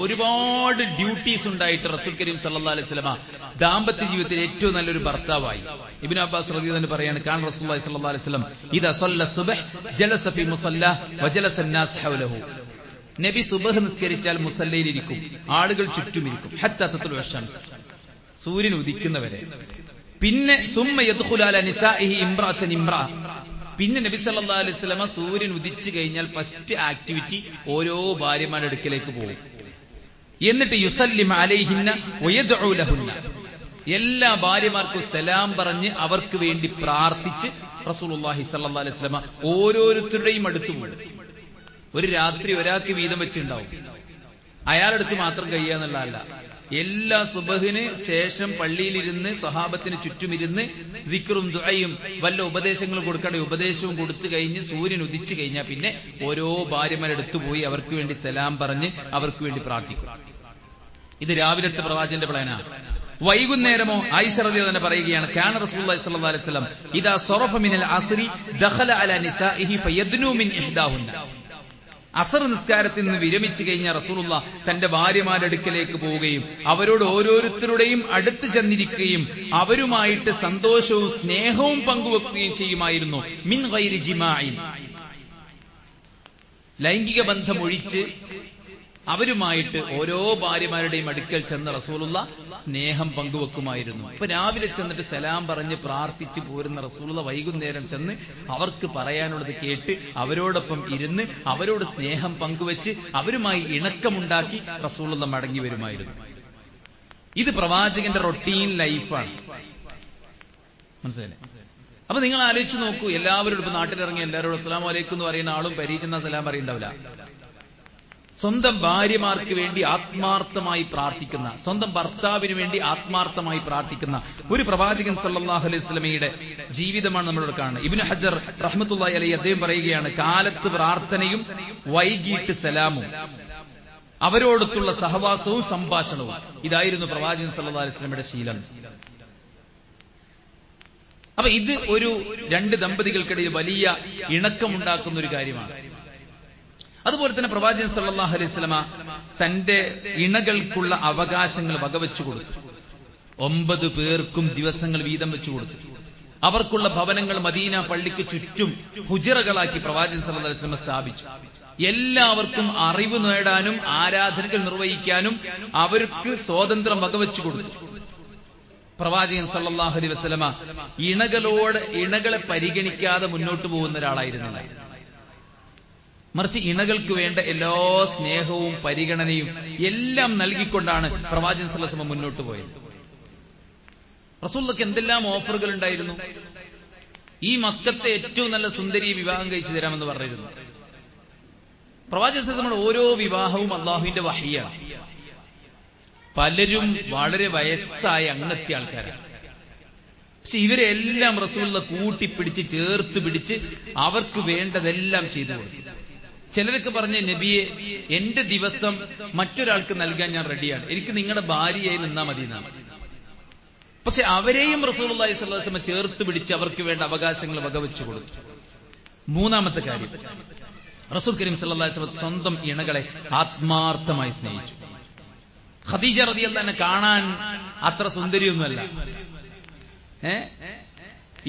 ഒരുപാട് ഡ്യൂട്ടീസ് ഉണ്ടായിട്ട് റസൂൽ കരീം സല്ലല്ലാഹു അലൈഹി വസല്ലം ദാമ്പത്യ ജീവിതത്തിൽ ഏറ്റവും നല്ലൊരു ഭർത്താവായി. ഇബ്നു അബ്ബാസ് റളിയല്ലാഹു അൻഹു പറയാണ്, കാൻ റസൂലുള്ളാഹി സ്വല്ലല്ലാഹു അലൈഹി വസല്ലം ഇദാ സല്ല സുബ്ഹ് ജലസ ഫി മുസല്ല വജലസ അന്നാസ് ഹൗലഹു. നബി സുബ്ഹ് നിസ്കരിച്ചാൽ മുസല്ലയിൽ ഇരിക്കും, ആളുകൾ ചുറ്റുമിരിക്കും. ഹത്താ തത്ലുഅ ശംസ്, സൂര്യൻ ഉദിക്കുന്നവരെ. പിന്നെ സുമ്മ യദ്ഖുലു അലാ നിസാഇഹി ഇംറഅതൻ ഇംറഅ. പിന്നെ നബി സല്ലല്ലാഹു അലൈഹി വസല്ലം സൂര്യൻ ഉദിച്ചു കഴിഞ്ഞാൽ ഫസ്റ്റ് ആക്ടിവിറ്റി ഓരോ ഭാര്യമാരുടെ അടുക്കലേക്ക് പോകും. എന്നിട്ട് യുസല്ലിമു അലൈഹിന്ന വയദ്ഉ ലഹുന്ന, എല്ലാ ഭാര്യമാർക്കും സലാം പറഞ്ഞ് അവർക്ക് വേണ്ടി പ്രാർത്ഥിച്ച് റസൂലുള്ളാഹി സ്വല്ലല്ലാഹു അലൈഹി വസല്ലം ഓരോരുത്തരുടെയും അടുത്ത് പോകും. ഒരു രാത്രി ഒരാൾക്ക് വീതം വെച്ചുണ്ടാവും. അയാളടുത്ത് മാത്രം കഴിയാന്നുള്ളതല്ല, എല്ലാ സുബഹിന് ശേഷം പള്ളിയിലിരുന്ന് സഹാബത്തിന് ചുറ്റുമിരുന്ന് ദിക്റും ദുആയും വല്ല ഉപദേശങ്ങളും കൊടുക്കേണ്ട ഉപദേശവും കൊടുത്തു കഴിഞ്ഞ് സൂര്യൻ ഉദിച്ചു കഴിഞ്ഞാൽ പിന്നെ ഓരോ ഭാര്യമാരെടുത്തു പോയി അവർക്ക് വേണ്ടി സലാം പറഞ്ഞ് അവർക്ക് വേണ്ടി പ്രാർത്ഥിക്കും. ഇത് രാവിലത്തെ പ്രവാചകന്റെ പ്ലാനാണ്. വൈകുന്നേരമോ ആയിഷ റളിയല്ലാഹു അൻഹ പറയുകയാണ്, കാന റസൂലുള്ളാഹി സ്വല്ലല്ലാഹു അലൈഹി വസല്ലം ഇദാ സറഫ മിനൽ അസ്രി ദഖല അലാ നിസാഇഹി ഫയദ്നു മിൻ ഇഹ്ദാഹുന്ന. അസർ നിസ്കാരത്തിൽ നിന്ന് വിരമിച്ചു കഴിഞ്ഞ റസൂലുള്ളാഹ് തന്റെ ഭാര്യമാരുടെ അടുക്കലേക്ക് പോവുകയും അവരോട് ഓരോരുത്തരുടെയും അടുത്ത് ചെന്നിരിക്കുകയും അവരുമായിട്ട് സന്തോഷവും സ്നേഹവും പങ്കുവെക്കുകയും ചെയ്യുമായിരുന്നു. മിൻ ഗൈരി ജിമാഇൻ, ലൈംഗിക ബന്ധം ഒഴിച്ച് അവരുമായിട്ട് ഓരോ ഭാര്യമാരുടെയും അടുക്കൽ ചെന്ന് റസൂലുള്ള സ്നേഹം പങ്കുവെക്കുമായിരുന്നു. ഇപ്പൊ രാവിലെ ചെന്നിട്ട് സലാം പറഞ്ഞ് പ്രാർത്ഥിച്ചു പോരുന്ന റസൂലുള്ള വൈകുന്നേരം ചെന്ന് അവർക്ക് പറയാനുള്ളത് കേട്ട് അവരോടൊപ്പം ഇരുന്ന് അവരോട് സ്നേഹം പങ്കുവെച്ച് അവരുമായി ഇണക്കമുണ്ടാക്കി റസൂലുള്ള മടങ്ങി വരുമായിരുന്നു. ഇത് പ്രവാചകന്റെ റൊട്ടീൻ ലൈഫാണ്. മനസ്സിലായില്ലേ? അപ്പൊ നിങ്ങൾ ആലോചിച്ച് നോക്കൂ, എല്ലാവരോടും ഇപ്പൊ നാട്ടിലിറങ്ങി എല്ലാവരോടും അസ്സലാമു അലൈക്കും എന്ന് പറയുന്ന ആളും പരീക്ഷ സലാം പറയുണ്ടാവില്ല. സ്വന്തം ഭാര്യമാർക്ക് വേണ്ടി ആത്മാർത്ഥമായി പ്രാർത്ഥിക്കുന്ന, സ്വന്തം ഭർത്താവിന് വേണ്ടി ആത്മാർത്ഥമായി പ്രാർത്ഥിക്കുന്ന ഒരു പ്രവാചകൻ സല്ലല്ലാഹു അലൈഹി വസല്ലമയുടെ ജീവിതമാണ് നമ്മളിവിടെ കാണുന്നത്. ഇബ്നു ഹജർ റഹ്മത്തുള്ളാഹി അലൈഹി അദ്ദേഹം പറയുകയാണ്, കാലത്ത് പ്രാർത്ഥനയും വൈകിട്ട് സലാമും അവരോടൊത്തുള്ള സഹവാസവും സംഭാഷണവും ഇതായിരുന്നു പ്രവാചകൻ സല്ലല്ലാഹു അലൈഹി വസല്ലമയുടെ ശീലം. അപ്പൊ ഇത് ഒരു രണ്ട് ദമ്പതികൾക്കിടയിൽ വലിയ ഇണക്കമുണ്ടാക്കുന്ന ഒരു കാര്യമാണ്. അതുപോലെ തന്നെ പ്രവാചകൻ സല്ലല്ലാഹു അലൈഹി വസല്ലമ തന്റെ ഇണകൾക്കുള്ള അവകാശങ്ങൾ വകവെച്ചു കൊടുത്തു. 9 പേർക്കും ദിവസങ്ങൾ വീതം വെച്ചു കൊടുത്തു. അവർക്കുള്ള ഭവനങ്ങൾ മദീന പള്ളിക്ക് ചുറ്റും ഹുജറകളാക്കി പ്രവാചകൻ സല്ലല്ലാഹു അലൈഹി വസല്ലമ സ്ഥാപിച്ചു. എല്ലാവർക്കും അറിവ് നേടാനും ആരാധനകൾ നിർവഹിക്കാനും അവർക്ക് സ്വാതന്ത്ര്യം വകവെച്ചു കൊടുത്തു. പ്രവാചകൻ സല്ലല്ലാഹു അലൈഹി വസല്ലമ ഇണകളെ പരിഗണിക്കാതെ മുന്നോട്ട് പോകുന്ന ഒരാളായിരുന്നില്ല. മറിച്ച് ഇണകൾക്ക് വേണ്ട എല്ലാ സ്നേഹവും പരിഗണനയും എല്ലാം നൽകിക്കൊണ്ടാണ് പ്രവാചകൻ സല്ലല്ലാഹു അലൈഹി വസല്ലമ മുന്നോട്ട് പോയത്. റസൂലുള്ളാഹിക്ക് എന്തെല്ലാം ഓഫറുകൾ ഉണ്ടായിരുന്നു. ഈ മക്കത്തെ ഏറ്റവും നല്ല സുന്ദരിയെ വിവാഹം കഴിച്ചു തരാമെന്ന് പറഞ്ഞിരുന്നു. പ്രവാചകൻ സല്ലല്ലാഹു അലൈഹി വസല്ലമയുടെ ഓരോ വിവാഹവും അള്ളാഹുവിന്റെ വഹിയാണ്. പലരും വളരെ വയസ്സായ അങ്ങനെത്തിയ ആൾക്കാരാണ്. പക്ഷെ ഇവരെല്ലാം റസൂലുള്ളാഹി കൂട്ടിപ്പിടിച്ച് ചേർത്ത് പിടിച്ച് അവർക്ക് വേണ്ടതെല്ലാം ചെയ്തു കൊടുത്തു. ചിലരൊക്കെ പറഞ്ഞ നബിയെ, എന്റെ ദിവസം മറ്റൊരാൾക്ക് നൽകാൻ ഞാൻ റെഡിയാണ്, എനിക്ക് നിങ്ങളുടെ ഭാര്യയായി നിന്നാ മതി എന്നാണ്. പക്ഷെ അവരെയും റസൂലുള്ളാഹി സ്വല്ലല്ലാഹു അലൈഹി വസല്ലം ചേർത്ത് പിടിച്ച് അവർക്ക് വേണ്ട അവകാശങ്ങൾ വകവെച്ചു കൊടുത്തു. മൂന്നാമത്തെ കാര്യം, റസൂൽ കരീം സല്ലല്ലാഹു അലൈഹി വസല്ലം സ്വന്തം ഇണകളെ ആത്മാർത്ഥമായി സ്നേഹിച്ചു. ഖദീജ റളിയല്ലാഹു അൻഹ കാണാൻ അത്ര സുന്ദരിയൊന്നുമല്ല.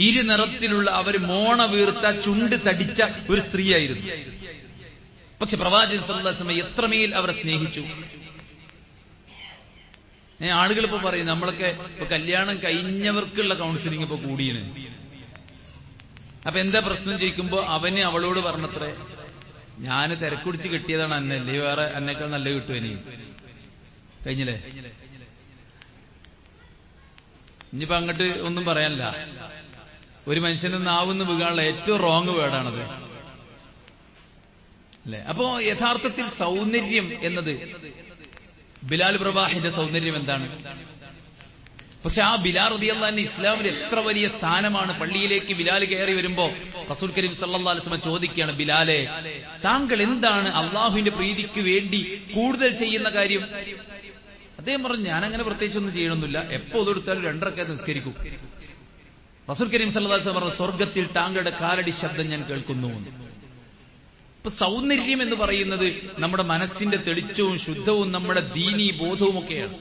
ഇരു നിറത്തിലുള്ള അവർ മോണ വീർത്ത ചുണ്ട് തടിച്ച ഒരു സ്ത്രീയായിരുന്നു. പക്ഷെ പ്രവാചകൻ സല്ലല്ലാഹു അലൈഹി വസല്ലം എത്രമേൽ അവരെ സ്നേഹിച്ചു. ആളുകൾ ഇപ്പൊ പറയും, നമ്മളൊക്കെ ഇപ്പൊ കല്യാണം കഴിഞ്ഞവർക്കുള്ള കൗൺസിലിംഗ് ഇപ്പൊ കൂടിയാണ്. അപ്പൊ എന്താ പ്രശ്നം ചോദിക്കുമ്പോ അവന് അവളോട് പറഞ്ഞത്രേ, ഞാൻ തിരക്കുടിച്ച് കിട്ടിയതാണ് അന്നല്ലേ, വേറെ എന്നേക്കാൾ നല്ല കിട്ടും ഇനിയും. കഴിഞ്ഞില്ലേ? ഇനിയിപ്പോ അങ്ങോട്ട് ഒന്നും പറയാനില്ല. ഒരു മനുഷ്യന് നാവുന്ന് വീഴാനുള്ള ഏറ്റവും റോങ് വേർഡാണത് അല്ലെ? അപ്പോ യഥാർത്ഥത്തിൽ സൗന്ദര്യം എന്നത്, ബിലാൽ റബാഹിന്റെ സൗന്ദര്യം എന്താണ്? പക്ഷെ ആ ബിലാൽ റളിയല്ലാഹു അൻഹു ഇസ്ലാമിൽ എത്ര വലിയ സ്ഥാനമാണ്. പള്ളിയിലേക്ക് ബിലാൽ കയറി വരുമ്പോ റസൂൽ കരീം സല്ലല്ലാഹു അലൈഹി വസല്ലം ചോദിക്കുകയാണ്, ബിലാലെ, താങ്കൾ എന്താണ് അള്ളാഹുവിന്റെ പ്രീതിക്ക് വേണ്ടി കൂടുതൽ ചെയ്യുന്ന കാര്യം? അദ്ദേഹം പറഞ്ഞു, ഞാനങ്ങനെ പ്രത്യേകിച്ചൊന്നും ചെയ്യണമെന്നില്ല, എപ്പോ ഒതെടുത്താലും 2 റക്അത്ത് നിസ്കരിക്കും. റസൂൽ കരീം സല്ലല്ലാഹു അലൈഹി വസല്ലം പറഞ്ഞു, സ്വർഗത്തിൽ താങ്കളുടെ കാലടി ശബ്ദം ഞാൻ കേൾക്കുന്നു. ഇപ്പൊ സൗന്ദര്യം എന്ന് പറയുന്നത് നമ്മുടെ മനസ്സിന്റെ തെളിച്ചവും ശുദ്ധവും നമ്മുടെ ദീനീ ബോധവും ഒക്കെയാണ്.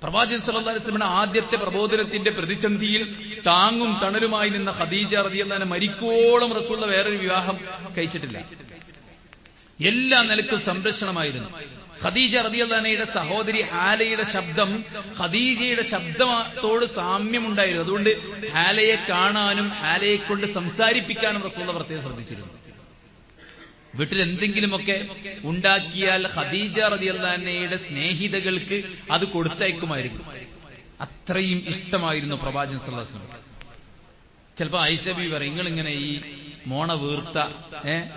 പ്രവാചകൻ സല്ലല്ലാഹു അലൈഹി വസല്ലം ആദ്യത്തെ പ്രബോധനത്തിന്റെ പ്രതിസന്ധിയിൽ താങ്ങും തണലുമായി നിന്ന ഖദീജ റളിയല്ലാഹു അൻഹ മരിക്കോളം റസൂലുള്ള വേറൊരു വിവാഹം കഴിച്ചിട്ടില്ല. എല്ലാ നിലക്കും സംരക്ഷണമായിരുന്നു. ഖദീജ റളിയല്ലാഹു അൻഹയുടെ സഹോദരി ഹാലയുടെ ശബ്ദം ഖദീജയുടെ ശബ്ദത്തോട് സാമ്യമുണ്ടായിരുന്നു. അതുകൊണ്ട് ഹാലയെ കാണാനും ഹാലയെ കൊണ്ട് സംസാരിപ്പിക്കാനും റസൂലുള്ള പ്രത്യേകം ശ്രദ്ധിച്ചിരുന്നു. വീട്ടിൽ എന്തെങ്കിലുമൊക്കെ ഉണ്ടാക്കിയാൽ ഖദീജ റളിയല്ലാഹു അൻഹയുടെ സ്നേഹിതകൾക്ക് അത് കൊടുത്തയക്കുമായിരിക്കും. അത്രയും ഇഷ്ടമായിരുന്നു പ്രവാചകൻ സല്ലല്ലാഹു അലൈഹി വസല്ലം. ചിലപ്പോ ആയിഷ ബീവി പറയും, നിങ്ങളിങ്ങനെ ഈ മോണ വീർത്ത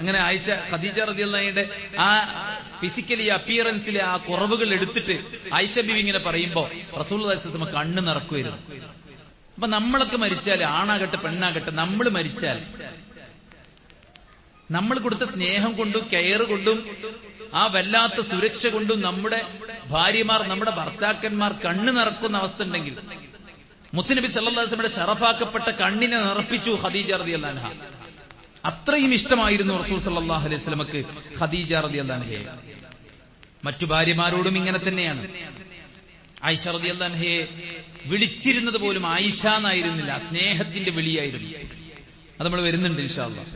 അങ്ങനെ ആയിഷ ഖദീജ റളിയല്ലാഹു അൻഹയുടെ ആ ഫിസിക്കലി അപ്പിയറൻസിലെ ആ കുറവുകൾ എടുത്തിട്ട് ആയിഷ ബീവി ഇങ്ങനെ പറയുമ്പോ റസൂലുള്ളാഹി സ്വല്ലല്ലാഹു അലൈഹി വസല്ലം കണ്ണ് നിറക്കുമായിരുന്നു. അപ്പൊ നമ്മളൊക്കെ മരിച്ചാൽ, ആണാകട്ടെ പെണ്ണാകട്ടെ, നമ്മൾ മരിച്ചാൽ നമ്മൾ കൊടുത്ത സ്നേഹം കൊണ്ടും കെയർ കൊണ്ടും ആ വല്ലാത്ത സുരക്ഷ കൊണ്ടും നമ്മുടെ ഭാര്യമാർ, നമ്മുടെ ഭർത്താക്കന്മാർ കണ്ണ് നിറക്കുന്ന അവസ്ഥ ഉണ്ടെങ്കിൽ, മുത്തുനബി സല്ലല്ലാഹു അലൈഹി വസല്ലമയുടെ ശറഫാക്കപ്പെട്ട കണ്ണിനെ നിറപ്പിച്ചു ഖദീജ റളിയല്ലാഹു അൻഹ. അത്രയും ഇഷ്ടമായിരുന്നു റസൂൽ സല്ലല്ലാഹു അലൈഹി വസല്ലമക്ക് ഖദീജ റളിയല്ലാഹു അൻഹയെ. മറ്റു ഭാര്യമാരോടും ഇങ്ങനെ തന്നെയാണ്. ആയിഷ റളിയല്ലാഹു അൻഹയെ വിളിച്ചിരുന്നത് പോലും ആയിഷ എന്നായിരുന്നില്ല, സ്നേഹത്തിന്റെ വിളിയായിരുന്നു. അത് നമ്മൾ വരുന്നുണ്ട് ഇൻഷാ അല്ലാഹ്.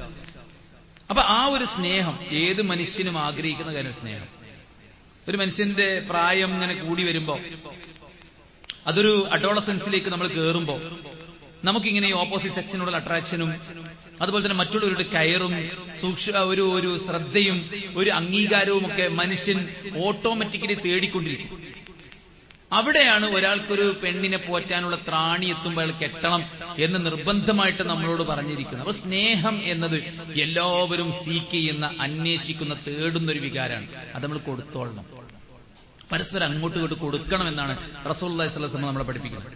അപ്പൊ ആ ഒരു സ്നേഹം ഏത് മനുഷ്യനും ആഗ്രഹിക്കുന്ന കാര്യം സ്നേഹം. ഒരു മനുഷ്യന്റെ പ്രായം ഇങ്ങനെ കൂടി വരുമ്പോ, അതൊരു അഡോളസൻസിലേക്ക് നമ്മൾ കയറുമ്പോ നമുക്കിങ്ങനെ ഈ ഓപ്പോസിറ്റ് സെക്ഷനോടുള്ള അട്രാക്ഷനും അതുപോലെ തന്നെ മറ്റുള്ളവരുടെ കെയറും ഒരു ശ്രദ്ധയും ഒരു അംഗീകാരവും ഒക്കെ മനുഷ്യൻ ഓട്ടോമാറ്റിക്കലി തേടിക്കൊണ്ടിരിക്കും. അവിടെയാണ് ഒരാൾക്കൊരു പെണ്ണിനെ പോറ്റാനുള്ള ത്രാണി എത്തുമ്പോൾ അയാൾ കെട്ടണം എന്ന് നിർബന്ധമായിട്ട് നമ്മളോട് പറഞ്ഞിരിക്കുന്നത്. അപ്പൊ സ്നേഹം എന്നത് എല്ലാവരും സീക്ക് ചെയ്യുന്ന, അന്വേഷിക്കുന്ന, തേടുന്ന ഒരു വികാരമാണ്. അത് നമ്മൾ കൊടുത്തോളണം, പരസ്പരം അങ്ങോട്ടും ഇങ്ങോട്ട് കൊടുക്കണം എന്നാണ് റസൂലുള്ളാഹി സ്വല്ലല്ലാഹു അലൈഹി വസല്ലം നമ്മളെ പഠിപ്പിക്കുന്നത്.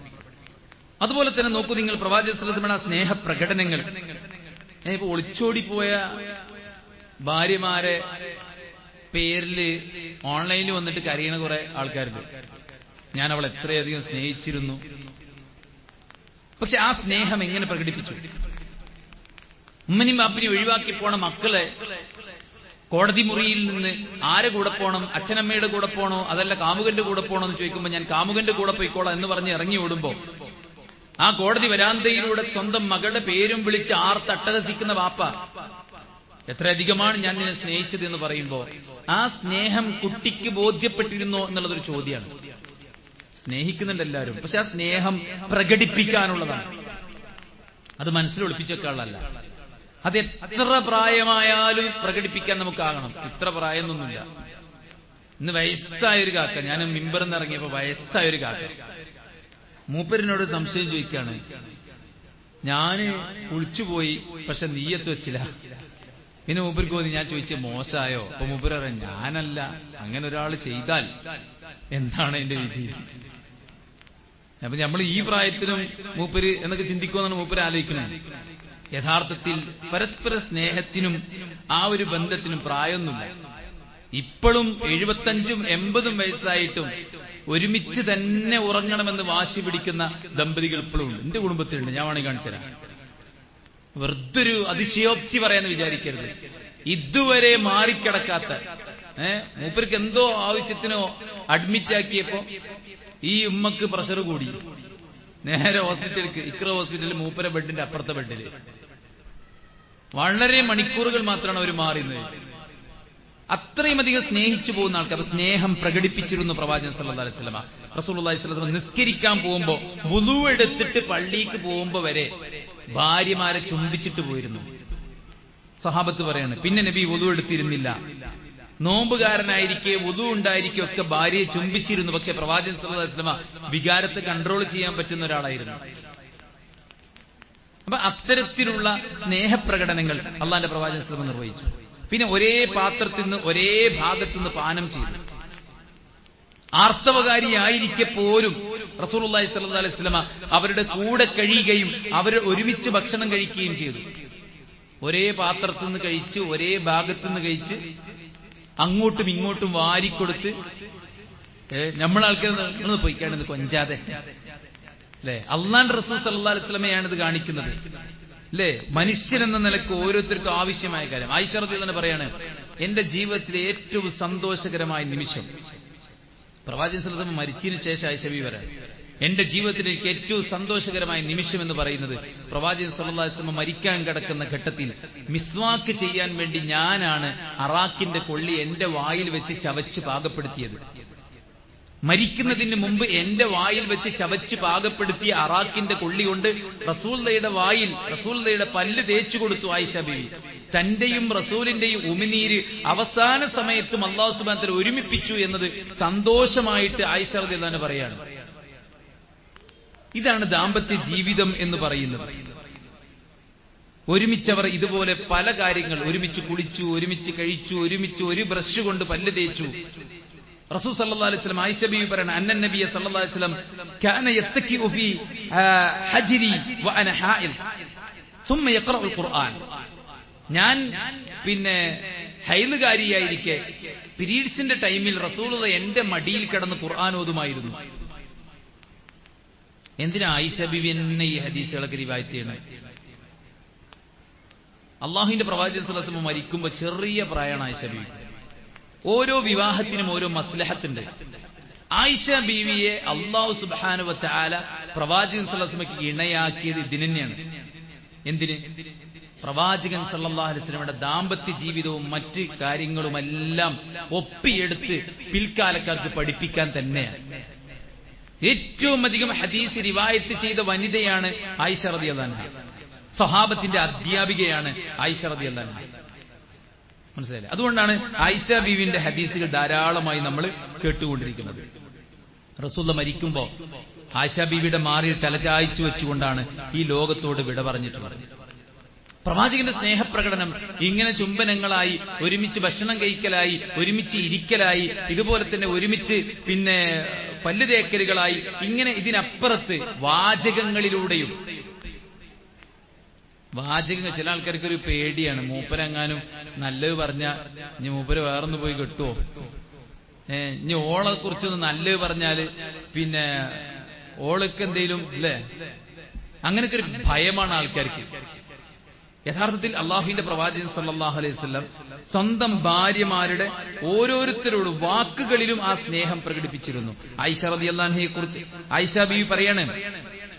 അതുപോലെ തന്നെ നോക്കൂ നിങ്ങൾ, പ്രവാചകൻ സ്വല്ലല്ലാഹു അലൈഹി വസല്ലം സ്നേഹ പ്രകടനങ്ങൾ. ഇപ്പൊ ഒളിച്ചോടിപ്പോയ ഭാര്യമാരെ പേരില് ഓൺലൈനിൽ വന്നിട്ട് കരയണ കുറെ ആൾക്കാരുണ്ട്. ഞാൻ അവളെ എത്രയധികം സ്നേഹിച്ചിരുന്നു. പക്ഷെ ആ സ്നേഹം എങ്ങനെ പ്രകടിപ്പിച്ചു? ഉമ്മനും ബാപ്പനെയും ഒഴിവാക്കി പോണ മക്കളെ കോടതി മുറിയിൽ നിന്ന് ആരെ കൂടെ പോകണം, അച്ഛനമ്മയുടെ കൂടെ പോകണോ അതല്ല കാമുകന്റെ കൂടെ പോകണോ എന്ന് ചോദിക്കുമ്പോൾ ഞാൻ കാമുകന്റെ കൂടെ പോയിക്കോളാം എന്ന് പറഞ്ഞ് ഇറങ്ങി ഓടുമ്പോ ആ കോടതി വരാന്തയിലൂടെ സ്വന്തം മകളുടെ പേരും വിളിച്ച് ആർത്തട്ടഹസിക്കുന്ന വാപ്പ, എത്രയധികമാണ് ഞാൻ നിന്നെ സ്നേഹിച്ചത് എന്ന് പറയുമ്പോ ആ സ്നേഹം കുട്ടിക്ക് ബോധ്യപ്പെട്ടിരുന്നോ എന്നുള്ളതൊരു ചോദ്യമാണ്. സ്നേഹിക്കുന്നുണ്ട് എല്ലാവരും, പക്ഷെ ആ സ്നേഹം പ്രകടിപ്പിക്കാനുള്ളതാണ്. അത് മനസ്സിലൊളിപ്പിച്ചേക്കാളല്ല. അത് എത്ര പ്രായമായാലും പ്രകടിപ്പിക്കാൻ നമുക്കാകണം. ഇത്ര പ്രായമൊന്നുമില്ല. ഇന്ന് വയസ്സായൊരു കാക്ക, ഞാൻ മിമ്പറിന്ന് ഇറങ്ങിയപ്പോ വയസ്സായൊരു കാക്ക മൂപ്പരിനോട് സംശയം ചോദിക്കാണ്. ഞാന് കുളിച്ചുപോയി, പക്ഷെ നീയത്ത് വെച്ചില്ല. പിന്നെ മൂപ്പർക്ക് തോന്നി ഞാൻ ചോദിച്ച മോശമായോ? അപ്പൊ മൂപ്പർ പറയാം, ഞാനല്ല, അങ്ങനെ ഒരാൾ ചെയ്താൽ എന്താണ് എന്റെ വിധി? അപ്പൊ നമ്മൾ ഈ പ്രായത്തിലും മൂപ്പര് എന്നൊക്കെ ചിന്തിക്കുമെന്നാണ് മൂപ്പര് ആലോചിക്കുന്നത്. യഥാർത്ഥത്തിൽ പരസ്പര സ്നേഹത്തിനും ആ ഒരു ബന്ധത്തിനും പ്രായമൊന്നുമില്ല. ഇപ്പോഴും 75ഉം 80ഉം വയസ്സായിട്ടും ഒരുമിച്ച് തന്നെ ഉറങ്ങണമെന്ന് വാശി പിടിക്കുന്ന ദമ്പതികൾ ഇപ്പോഴും ഉണ്ട്. എന്റെ കുടുംബത്തിലുണ്ട്, ഞാൻ വേണമെങ്കിൽ കാണിച്ചു തരാം. വെറുതൊരു അതിശയോക്തി പറയാന്ന് വിചാരിക്കരുത്. ഇതുവരെ മാറിക്കിടക്കാത്ത, മൂപ്പർക്ക് എന്തോ ആവശ്യത്തിനോ അഡ്മിറ്റ് ആക്കിയപ്പോ ഈ ഉമ്മക്ക് പ്രഷർ കൂടി, നേരെ ഹോസ്പിറ്റലിലേക്ക്, ഇക്ര ഹോസ്പിറ്റലിൽ, മൂപ്പര ബെഡിന്റെ അപ്പുറത്തെ ബെഡില്. വളരെ മണിക്കൂറുകൾ മാത്രമാണ് അവർ മാറുന്നത്. അത്രയും അധികം സ്നേഹിച്ചു പോകുന്ന ആൾക്കാർ. സ്നേഹം പ്രകടിപ്പിച്ചിരുന്നു പ്രവാചകൻ സല്ലല്ലാഹു അലൈഹി വസല്ലം. റസൂലുള്ളാഹി സ്വല്ലല്ലാഹു അലൈഹി വസല്ലം നിസ്കരിക്കാൻ പോകുമ്പോ, വുളു എടുത്തിട്ട് പള്ളിക്ക് പോകുമ്പോ വരെ ഭാര്യമാരെ ചുംബിച്ചിട്ട് പോയിരുന്നു. സഹാബത്ത് പറയാണ്, പിന്നെ നബി വുളു എടുത്തിരുന്നില്ല. നോമ്പുകാരനായിരിക്കെ, വുളു ഉണ്ടായിരിക്കെ ഒക്കെ ഭാര്യയെ ചുംബിച്ചിരുന്നു. പക്ഷെ പ്രവാചകൻ സല്ലല്ലാഹു അലൈഹി വസല്ലം വികാരത്തെ കൺട്രോൾ ചെയ്യാൻ പറ്റുന്ന ഒരാളായിരുന്നു. അപ്പൊ അത്തരത്തിലുള്ള സ്നേഹപ്രകടനങ്ങൾ അള്ളാന്റെ പ്രവാചകൻ സല്ലല്ലാഹു അലൈഹി വസല്ലം നിർവഹിച്ചു. പിന്നെ ഒരേ പാത്രത്തിൽ നിന്ന് ഒരേ ഭാഗത്തു നിന്ന് പാനം ചെയ്തു. ആർത്തവകാരിയായിരിക്കെ പോലും റസൂലുള്ളാഹി സ്വല്ലല്ലാഹു അലൈഹി വസല്ലം അവരുടെ കൂടെ കഴിയുകയും അവർ ഒരുമിച്ച് ഭക്ഷണം കഴിക്കുകയും ചെയ്തു. ഒരേ പാത്രത്തിൽ നിന്ന് കഴിച്ച്, ഒരേ ഭാഗത്തു നിന്ന് കഴിച്ച്, അങ്ങോട്ടും ഇങ്ങോട്ടും വാരിക്കൊടുത്ത്, നമ്മളാൾക്കാർ പോയിക്കാണെന്ന് കൊഞ്ചാതെ അല്ലെ. അള്ളാന്റെ റസൂൽ സല്ലല്ലാഹു അലൈഹി വസല്ലമയാണ് ഇത് കാണിക്കുന്നത് അല്ലേ. മനുഷ്യൻ എന്ന നിലക്ക് ഓരോരുത്തർക്കും ആവശ്യമായ കാര്യം. ആയിഷ റളിയല്ലാഹു അൻഹ പറയാണ്, എന്റെ ജീവിതത്തിലെ ഏറ്റവും സന്തോഷകരമായ നിമിഷം, പ്രവാചകൻ സല്ലല്ലാഹു അലൈഹി വസല്ലം മരിച്ചതിന് ശേഷം ആയിഷ ബീവി പറയാം, എന്റെ ജീവിതത്തിൽ എനിക്ക് ഏറ്റവും സന്തോഷകരമായ നിമിഷം എന്ന് പറയുന്നത് പ്രവാചകൻ സല്ലല്ലാഹു അലൈഹി വസല്ലം മരിക്കാൻ കിടക്കുന്ന ഘട്ടത്തിൽ മിസ്വാക്ക് ചെയ്യാൻ വേണ്ടി ഞാനാണ് അറാക്കിന്റെ കൊള്ളി എന്റെ വായിൽ വെച്ച് ചവച്ച് പാകപ്പെടുത്തിയത്. മരിക്കുന്നതിന് മുമ്പ് എന്റെ വായിൽ വെച്ച് ചവച്ച് പാകപ്പെടുത്തിയ അറാക്കിന്റെ കൊള്ളി കൊണ്ട് റസൂലുള്ളാഹിയുടെ വായിൽ, റസൂലുള്ളാഹിയുടെ പല്ല് തേച്ചു കൊടുത്തു ആയിഷ ബീവി. തന്റെയും റസൂലിന്റെയും ഉമിനീര് അവസാന സമയത്തും അല്ലാഹു സുബ്ഹാനഹു വ തആല ഒരുമിപ്പിച്ചു എന്നത് സന്തോഷമായിട്ട് ആയിഷ റളിയല്ലാഹു അൻഹ പറയാണ്. ഇതാണ് ദാമ്പത്യ ജീവിതം എന്ന് പറയുന്നത്. ഒരുമിച്ചവർ ഇതുപോലെ പല കാര്യങ്ങൾ, ഒരുമിച്ച് കുളിച്ചു, ഒരുമിച്ച് കഴിച്ചു, ഒരുമിച്ച് ഒരു ബ്രഷ് കൊണ്ട് പല്ല് തേച്ചു. റസൂൽ സല്ലല്ലാഹു അലൈഹി വസല്ലം ആയിഷ ബീവി പറയാണ്, അന്നൻ നബി സല്ലല്ലാഹു അലൈഹി വസല്ലം കാന യത്തകിഉ ഫീ ഹജ്രി വ അന ഹായിദ് ثم يقرأ القرآن. ഞാൻ പിന്നെ ഹൈലുകാരിയായിരിക്കെ പീരീഡ്സിന്റെ ടൈമിൽ റസൂലുള്ളാഹി എന്റെ മടിയിൽ കിടന്ന് ഖുർആൻ ഓതുമായിരുന്നു. എന്തിനാ ആയിഷ ബീവി എന്നെ ഈ ഹദീസുകളൊക്കെ റിവായത്ത് ചെയ്യണം? അള്ളാഹുവിന്റെ പ്രവാചകൻ സല്ലല്ലാഹു അലൈഹി വസല്ലം മരിക്കുമ്പോ ചെറിയ പ്രായമാണ് ആയിഷ ബീവി. ഓരോ വിവാഹത്തിനും ഓരോ മസ്ലഹത്തുണ്ട്. ആയിഷ ബീവിയെ അല്ലാഹു സുബ്ഹാനഹു വ തആല പ്രവാചകൻ സല്ലല്ലാഹു അലൈഹി വസല്ലമക്ക് ഇണയാക്കിയത് ഇതിന് തന്നെയാണ്. എന്തിന്? പ്രവാചകൻ സല്ലല്ലാഹു അലൈഹി വസല്ലമയുടെ ദാമ്പത്യ ജീവിതവും മറ്റ് കാര്യങ്ങളുമെല്ലാം ഒപ്പിയെടുത്ത് പിൽക്കാലക്കാർക്ക് പഠിപ്പിക്കാൻ തന്നെയാണ്. ഏറ്റവും അധികം ഹദീസ് റിവായത്ത് ചെയ്ത വനിതയാണ് ആയിഷ റളിയല്ലാഹു അൻഹ. സ്വഹാബത്തിന്റെ അധ്യാപികയാണ് ആയിഷ റളിയല്ലാഹു അൻഹ. മനസ്സിലായില്ലേ? അതുകൊണ്ടാണ് ആയിഷ ബീവിന്റെ ഹദീസുകൾ ധാരാളമായി നമ്മൾ കേട്ടുകൊണ്ടിരിക്കുന്നത്. റസൂൽ മരിക്കുമ്പോൾ ആയിഷ ബീവിയുടെ മാറിൽ തലചായ്ച്ചു വെച്ചുകൊണ്ടാണ് ഈ ലോകത്തോട് വിട പറഞ്ഞിട്ടുള്ളത്. പ്രവാചകന്റെ സ്നേഹപ്രകടനം ഇങ്ങനെ ചുംബനങ്ങളായി, ഒരുമിച്ച് ഭക്ഷണം കഴിക്കലായി, ഒരുമിച്ച് ഇരിക്കലായി, ഇതുപോലെ തന്നെ ഒരുമിച്ച് പിന്നെ പല്ല് തേക്കലുകളായി, ഇങ്ങനെ ഇതിനപ്പുറത്ത് വാചകങ്ങളിലൂടെയും ചില ആൾക്കാർക്ക് ഒരു പേടിയാണ്, മൂപ്പരെങ്ങാനും നല്ലത് പറഞ്ഞാൽ ഇനി മൂപ്പര് വേറൊന്ന് പോയി കെട്ടുവോ, ഇനി ഓളെ കുറിച്ചൊന്ന് നല്ലത് പറഞ്ഞാല് പിന്നെ ഓൾക്ക് എന്തേലും അല്ലേ, അങ്ങനൊക്കെ ഒരു ഭയമാണ് ആൾക്കാർക്ക്. യഥാർത്ഥത്തിൽ അള്ളാഹുവിന്റെ പ്രവാചകൻ സല്ലല്ലാഹു അലൈഹി വസല്ലം സ്വന്തം ഭാര്യമാരുടെ ഓരോരുത്തരോട് വാക്കുകളിലും ആ സ്നേഹം പ്രകടിപ്പിച്ചിരുന്നു. ആയിഷ റളിയല്ലാഹു അൻഹയെ കുറിച്ച് ആയിഷ ബീവി പറയാണ്,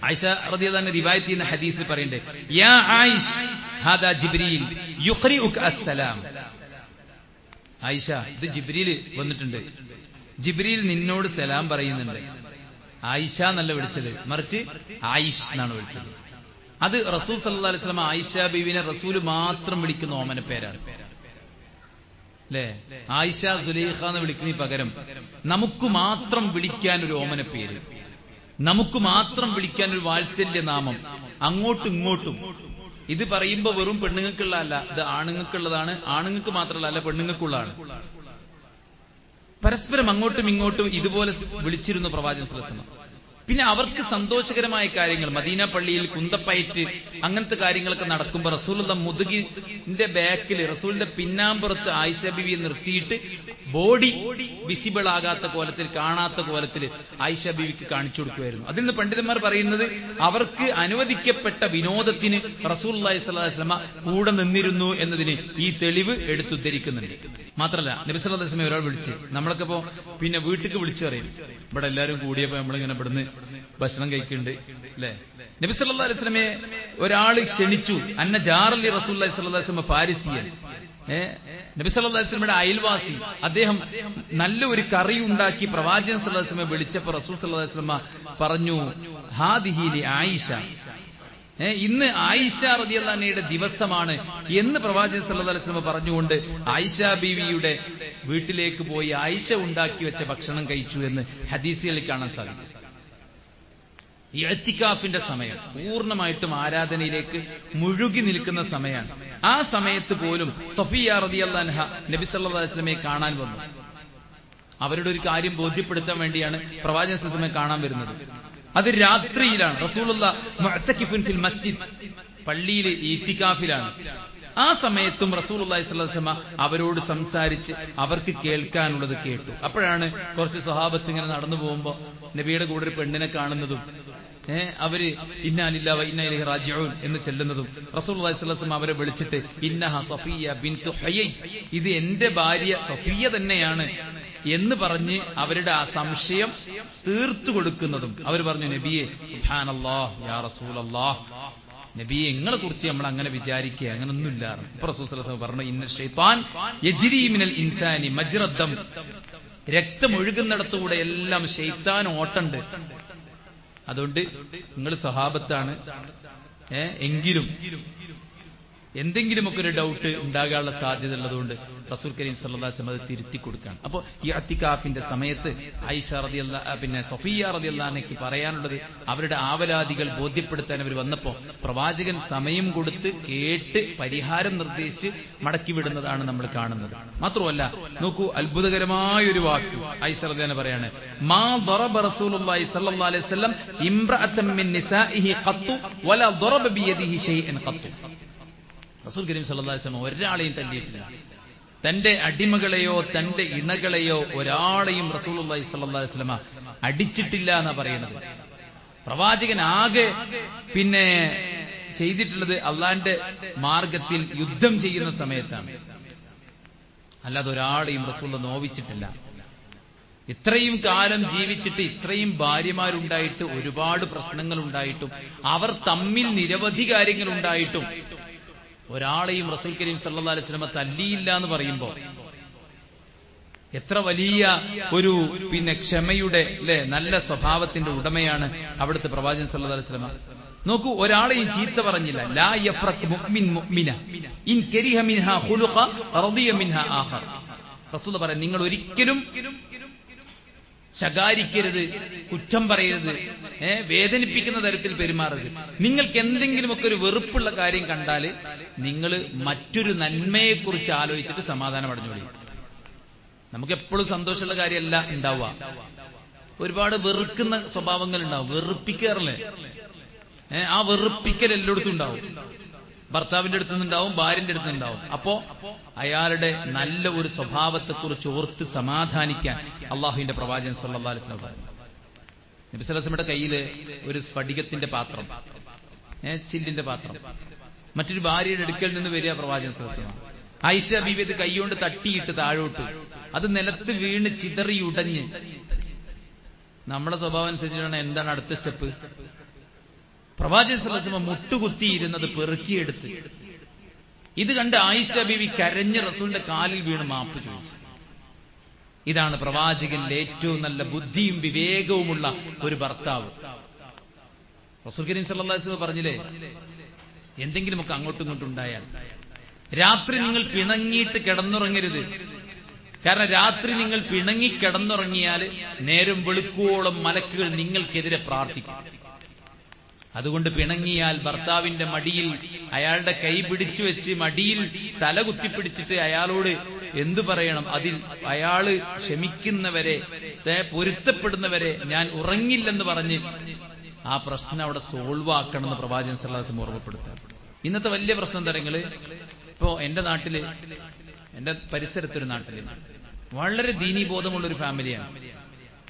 ആയിഷ റളിയല്ലാഹു അൻഹ റിവായത്ത് ചെയ്യുന്ന ഹദീസിൽ പറയണ്ടേ, യാ ആയിഷ ഹാദാ ജിബ്രീൽ യുഖ്രിഉക അസ്സലാം. ആയിഷ, ഇത് ജിബ്രീൽ വന്നിട്ടുണ്ട്, ജിബ്രീൽ നിന്നോട് സലാം പറയുന്നുണ്ട്. ആയിഷ എന്നല്ല വിളിച്ചത്, മറിച്ച് ആയിഷ് എന്നാണ് വിളിച്ചത്. അത് റസൂൽ സല്ലല്ലാഹു അലൈഹി വസല്ലം ആയിഷ ബീവിനെ റസൂൽ മാത്രം വിളിക്കുന്ന ഓമന പേരാണ് അല്ലേ. ആയിഷ സുലൈഖ എന്ന് വിളിക്കുന്നതിന് പകരം നമുക്ക് മാത്രം വിളിക്കാൻ ഒരു ഓമന പേര്, നമുക്ക് മാത്രം വിളിക്കാൻ ഒരു വാത്സല്യ നാമം, അങ്ങോട്ടും ഇങ്ങോട്ടും. ഇത് പറയുമ്പോ വെറും പെണ്ണുങ്ങൾക്കുള്ളതല്ല, ഇത് ആണുങ്ങൾക്കുള്ളതാണ്. ആണുങ്ങൾക്ക് മാത്രമല്ല, അല്ല പെണ്ണുങ്ങൾക്കുള്ളതാണ്. പരസ്പരം അങ്ങോട്ടും ഇങ്ങോട്ടും ഇതുപോലെ വിളിച്ചിരുന്നു പ്രവാചകൻ സല്ലല്ലാഹു അലൈഹി വസല്ലം. പിന്നെ അവർക്ക് സന്തോഷകരമായ കാര്യങ്ങൾ, മദീന പള്ളിയിൽ കുന്തപ്പയറ്റ് അങ്ങനത്തെ കാര്യങ്ങളൊക്കെ നടക്കുമ്പോൾ റസൂലുള്ള മുതുകിന്റെ ബാക്കിൽ, റസൂലിന്റെ പിന്നാമ്പുറത്ത് ആയിഷ ബീവിയെ നിർത്തിയിട്ട് ബോഡി വിസിബിൾ ആകാത്ത കോലത്തിൽ, കാണാത്ത കോലത്തിൽ ആയിഷ ബീവിക്ക് കാണിച്ചു കൊടുക്കുമായിരുന്നു. അതിൽ നിന്ന് പണ്ഡിതന്മാർ പറയുന്നത് അവർക്ക് അനുവദിക്കപ്പെട്ട വിനോദത്തിന് റസൂലുള്ളാഹി സ്വല്ലല്ലാഹു അലൈഹി വസല്ലം കൂടെ നിന്നിരുന്നു എന്നതിന് ഈ തെളിവ് എടുത്തുദ്ധരിക്കുന്നുണ്ട്. മാത്രമല്ല, നബി സല്ലല്ലാഹു അലൈഹി വസല്ലം ഒരാൾ വിളിച്ച്, നമ്മളൊക്കെ ഇപ്പോ പിന്നെ വീട്ടിലേക്ക് വിളിച്ചു പറയും, ഇവിടെ എല്ലാവരും കൂടിയപ്പോ നമ്മളിങ്ങനെ ഇവിടുന്ന് ഭക്ഷണം കഴിക്കുന്നുണ്ട് അല്ലെ. നബി സല്ലല്ലാഹു അലൈഹി വസല്ലമയെ ഒരാൾ ക്ഷണിച്ചു, അന്ന ജാറലി റസൂലുള്ളാഹി സ്വല്ലല്ലാഹു അലൈഹി വസല്ലം ഫാരിസിയൻ, നബി സല്ലല്ലാഹു അലൈഹി വസല്ലമയുടെ അയൽവാസി, അദ്ദേഹം നല്ല ഒരു കറി ഉണ്ടാക്കി പ്രവാചകൻ സല്ലല്ലാഹു അലൈഹി വസല്ലമയെ വിളിച്ചപ്പോൾ റസൂൽ സല്ലല്ലാഹു അലൈഹി വസല്ലം പറഞ്ഞു, ഹാദിഹി ലി ആയിഷ, ഇന്ന് ആയിഷ റളിയല്ലാഹു അൻഹയുടെ ദിവസമാണ് എന്ന് പ്രവാചകൻ സല്ലല്ലാഹു അലൈഹി വസല്ലം പറഞ്ഞുകൊണ്ട് ആയിഷ ബീവിയുടെ വീട്ടിലേക്ക് പോയി ആയിഷ ഉണ്ടാക്കി വെച്ച ഭക്ഷണം കഴിച്ചു എന്ന് ഹദീസുകളിൽ കാണാൻ സാധിക്കും. ഇഅ്തികാഫിന്റെ സമയം, പൂർണ്ണമായിട്ടും ആരാധനയിലേക്ക് മുഴുകി നിൽക്കുന്ന സമയമാണ്. ആ സമയത്ത് പോലും സഫിയ റളിയല്ലാഹു അൻഹ നബി സല്ലല്ലാഹു അലൈഹി വസല്ലമയെ കാണാൻ വന്നു. അവരുടെ ഒരു കാര്യം ബോധ്യപ്പെടുത്താൻ വേണ്ടിയാണ് പ്രവാചകൻ സല്ലല്ലാഹു അലൈഹി വസല്ലം കാണാൻ വരുന്നത്. അത് രാത്രിയിലാണ്. റസൂലുള്ളാഹി മുഅ്തകിഫുൻ ഫിൽ മസ്ജിദ്, പള്ളിയിൽ ഇഅ്തികാഫിലാണ്. ആ സമയത്തും റസൂലുള്ളാഹി സ്വല്ലല്ലാഹു അലൈഹി വസല്ലം അവരോട് സംസാരിച്ച് അവർക്ക് കേൾക്കാനുള്ളത് കേട്ടു. അപ്പോഴാണ് കുറച്ച് സ്വഹാബത്ത് ഇങ്ങനെ നടന്നു പോകുമ്പോ നബിയുടെ കൂടെ ഒരു പെണ്ണിനെ കാണുന്നതും അവര് ഇന്നാ ലില്ലാഹി വ ഇന്നാ ഇലൈഹി റാജിഊൻ എന്ന് ചെല്ലുന്നതും റസൂലുള്ളാഹി സ്വല്ലല്ലാഹു അലൈഹി വസല്ലം അവരെ വിളിച്ചിട്ട് ഇന്നഹ സഫിയ ബിൻതു ഹുയൈ, ഇത് എന്റെ ഭാര്യ സഫിയ തന്നെയാണ് എന്ന് പറഞ്ഞ് അവരുടെ ആ സംശയം തീർത്തു കൊടുക്കുന്നതും. അവർ പറഞ്ഞു, നബിയെ സുബ്ഹാനല്ലാഹ് യാ റസൂലല്ലാഹ്, നബിയെ നിങ്ങളെ കുറിച്ച് നമ്മൾ അങ്ങനെ വിചാരിക്കുക, അങ്ങനൊന്നുമില്ല. ഇപ്പൊ റസൂൽ സല്ലല്ലാഹു അലൈഹി വസല്ലം പറഞ്ഞു, ഇന്ന ശൈത്താൻ യജ്രി മിനൽ ഇൻസാനി മജ്റദ്ദം, രക്തം ഒഴുകുന്നിടത്തുകൂടെ എല്ലാം ശൈത്താൻ ഓട്ടണ്ട്. അതുകൊണ്ട് നിങ്ങൾ സ്വഹാബത്താണ്, എങ്കിലും എന്തെങ്കിലുമൊക്കെ ഒരു ഡൗട്ട് ഉണ്ടാകാനുള്ള സാധ്യത ഉള്ളതുകൊണ്ട് റസൂൽ കരീം സല്ലല്ലാഹു അലൈഹി വസല്ലം അത് തിരുത്തി കൊടുക്കുകയാണ്. അപ്പോൾ ഈ ഇഅ്തികാഫിന്റെ സമയത്ത് ആയിഷ റളിയല്ലാഹു പിന്നെ സഫിയ റളിയല്ലാഹു അൻഹയ്ക്ക് പറയാനുള്ളത്, അവരുടെ ആവലാദികൾ ബോധ്യപ്പെടുത്താൻ അവർ വന്നപ്പോൾ പ്രവാചകൻ സമയം കൊടുത്ത് കേട്ട് പരിഹാരം നിർദ്ദേശിച്ച് മടക്കി വിടുന്നതാണ് നമ്മൾ കാണുന്നത്. മാത്രമല്ല, നോക്കൂ, അത്ഭുതകരമായ ഒരു വാക്ക് ആയിഷ റളിയല്ലാഹു അൻഹ പറയാണ്, മാ ദറബ റസൂലുള്ളാഹി സ്വല്ലല്ലാഹു അലൈഹി വസല്ലം ഇംറഅതൻ മിൻ നിസാഇഹി ഖത്തു വലാ ദറബ ബിയദിഹി ഷൈഅൻ ഖത്തു. റസൂൽ കരീം സല്ലല്ലാഹു അലൈഹി വസല്ലം ഒരാളെയും തല്ലിയിട്ടില്ല. തന്റെ അടിമകളെയോ തന്റെ ഇണകളെയോ ഒരാളെയും റസൂലുള്ളാഹി സ്വല്ലല്ലാഹു അലൈഹി വസല്ലം അടിച്ചിട്ടില്ല എന്നാ പറയുന്നത്. പ്രവാചകൻ ആകെ പിന്നെ ചെയ്തിട്ടുള്ളത് അള്ളാന്റെ മാർഗത്തിൽ യുദ്ധം ചെയ്യുന്ന സമയത്താണ്, അല്ലാതെ ഒരാളെയും റസൂൽ നോവിച്ചിട്ടില്ല. ഇത്രയും കാലം ജീവിച്ചിട്ട് ഇത്രയും ഭാര്യമാരുണ്ടായിട്ട് ഒരുപാട് പ്രശ്നങ്ങൾ ഉണ്ടായിട്ടും അവർ തമ്മിൽ നിരവധി കാര്യങ്ങൾ ഉണ്ടായിട്ടും ഒരാളെയും റസൂൽ കരീം സല്ലല്ലാഹു അലൈഹി വസല്ലം തല്ലിയില്ല എന്ന് പറയുമ്പോൾ എത്ര വലിയ ഒരു ക്ഷമയുടെ നല്ല സ്വഭാവത്തിന്റെ ഉടമയാണ് അവിടുത്തെ പ്രവാചകൻ സല്ലല്ലാഹു അലൈഹി വസല്ലം. നോക്കൂ, ഒരാളെയും ചീത്ത പറഞ്ഞില്ല. ലാ യഫ്റഖ് മുഅ്മിൻ മുഅ്മിന ഇൻ കരിഹ മിൻഹാ ഖുലുഖ റദിയ മിൻഹാ ആഖർ. റസൂൽ പറയുന്നു, നിങ്ങൾ ഒരിക്കലും ശകാരിക്കരുത്, കുറ്റം പറയരുത്, വേദനിപ്പിക്കുന്ന തരത്തിൽ പെരുമാറരുത്. നിങ്ങൾക്ക് എന്തെങ്കിലുമൊക്കെ ഒരു വെറുപ്പുള്ള കാര്യം കണ്ടാൽ നിങ്ങൾ മറ്റൊരു നന്മയെക്കുറിച്ച് ആലോചിച്ചിട്ട് സമാധാനം അടഞ്ഞോളി. നമുക്ക് എപ്പോഴും സന്തോഷമുള്ള കാര്യമല്ല ഉണ്ടാവുക. ഒരുപാട് വെറുക്കുന്ന സ്വഭാവങ്ങൾ ഉണ്ടാവും, വെറുപ്പിക്കാറില്ലേ? ആ വെറുപ്പിക്കൽ എല്ലായിടത്തും ഉണ്ടാവും. ഭർത്താവിന്റെ അടുത്തുനിന്നുണ്ടാവും, ഭാര്യന്റെ അടുത്തുനിന്നുണ്ടാവും. അപ്പോ അയാളുടെ നല്ല ഒരു സ്വഭാവത്തെക്കുറിച്ച് ഓർത്ത് സമാധാനിക്കാൻ അള്ളാഹുവിന്റെ പ്രവാചകൻ സല്ലല്ലാഹു അലൈഹി വസല്ലം പറഞ്ഞു. നബി സല്ലല്ലാഹു അലൈഹി വസല്ലമയുടെ കയ്യിൽ ഒരു സ്ഫടികത്തിന്റെ പാത്രം, ചില്ലിന്റെ പാത്രം, മറ്റൊരു ഭാര്യയുടെ അടുക്കൽ നിന്ന് വരിക പ്രവാചകൻ സല്ലല്ലാഹു അലൈഹി വസല്ലം. ആയിഷ ബീവി അത് കൈകൊണ്ട് തട്ടിയിട്ട് താഴോട്ട്, അത് നിലത്ത് വീണ് ചിതറി ഉടഞ്ഞ്. നമ്മുടെ സ്വഭാവം അനുസരിച്ചിട്ടാണ് എന്താണ് അടുത്ത സ്റ്റെപ്പ്? പ്രവാചകൻ സല്ലല്ലാഹു അലൈഹി വസല്ലം മുട്ടുകുത്തിയിരുന്നത് പെറുക്കിയെടുത്ത് ഇത് കണ്ട് ആയിഷ ബീവി കരഞ്ഞ് റസൂലിന്റെ കാലിൽ വീണ് മാപ്പ് ചോദിച്ചു. ഇതാണ് പ്രവാചകന്റെ ഏറ്റവും നല്ല ബുദ്ധിയും വിവേകവുമുള്ള ഒരു ഭർത്താവ്. റസൂൽ കരീം സല്ലല്ലാഹു അലൈഹി വസല്ലം പറഞ്ഞില്ലേ, എന്തെങ്കിലുമൊക്കെ അങ്ങോട്ടും ഇങ്ങോട്ടും ഉണ്ടായാൽ രാത്രി നിങ്ങൾ പിണങ്ങിയിട്ട് കിടന്നുറങ്ങരുത്. കാരണം രാത്രി നിങ്ങൾ പിണങ്ങി കിടന്നുറങ്ങിയാൽ നേരം വെളുക്കുവോളം മലക്കുകൾ നിങ്ങൾക്കെതിരെ പ്രാർത്ഥിക്കും. അതുകൊണ്ട് പിണങ്ങിയാൽ ഭർത്താവിന്റെ മടിയിൽ അയാളുടെ കൈ പിടിച്ചു വെച്ച് മടിയിൽ തല കുത്തിപ്പിടിച്ചിട്ട് അയാളോട് എന്തു പറയണം? അതിൽ അയാള് ക്ഷമിക്കുന്നവരെ, പൊരുത്തപ്പെടുന്നവരെ ഞാൻ ഉറങ്ങില്ലെന്ന് പറഞ്ഞ് ആ പ്രശ്നം അവിടെ സോൾവ് ആക്കണമെന്ന് പ്രവാചകൻ സല്ലല്ലാഹു അലൈഹി വസല്ലം ഓർമ്മപ്പെടുത്താം. ഇന്നത്തെ വലിയ പ്രശ്നം തരങ്ങള് ഇപ്പോ എന്റെ നാട്ടില്, എന്റെ പരിസരത്തൊരു നാട്ടില് വളരെ ദീനീബോധമുള്ള ഒരു ഫാമിലിയാണ്.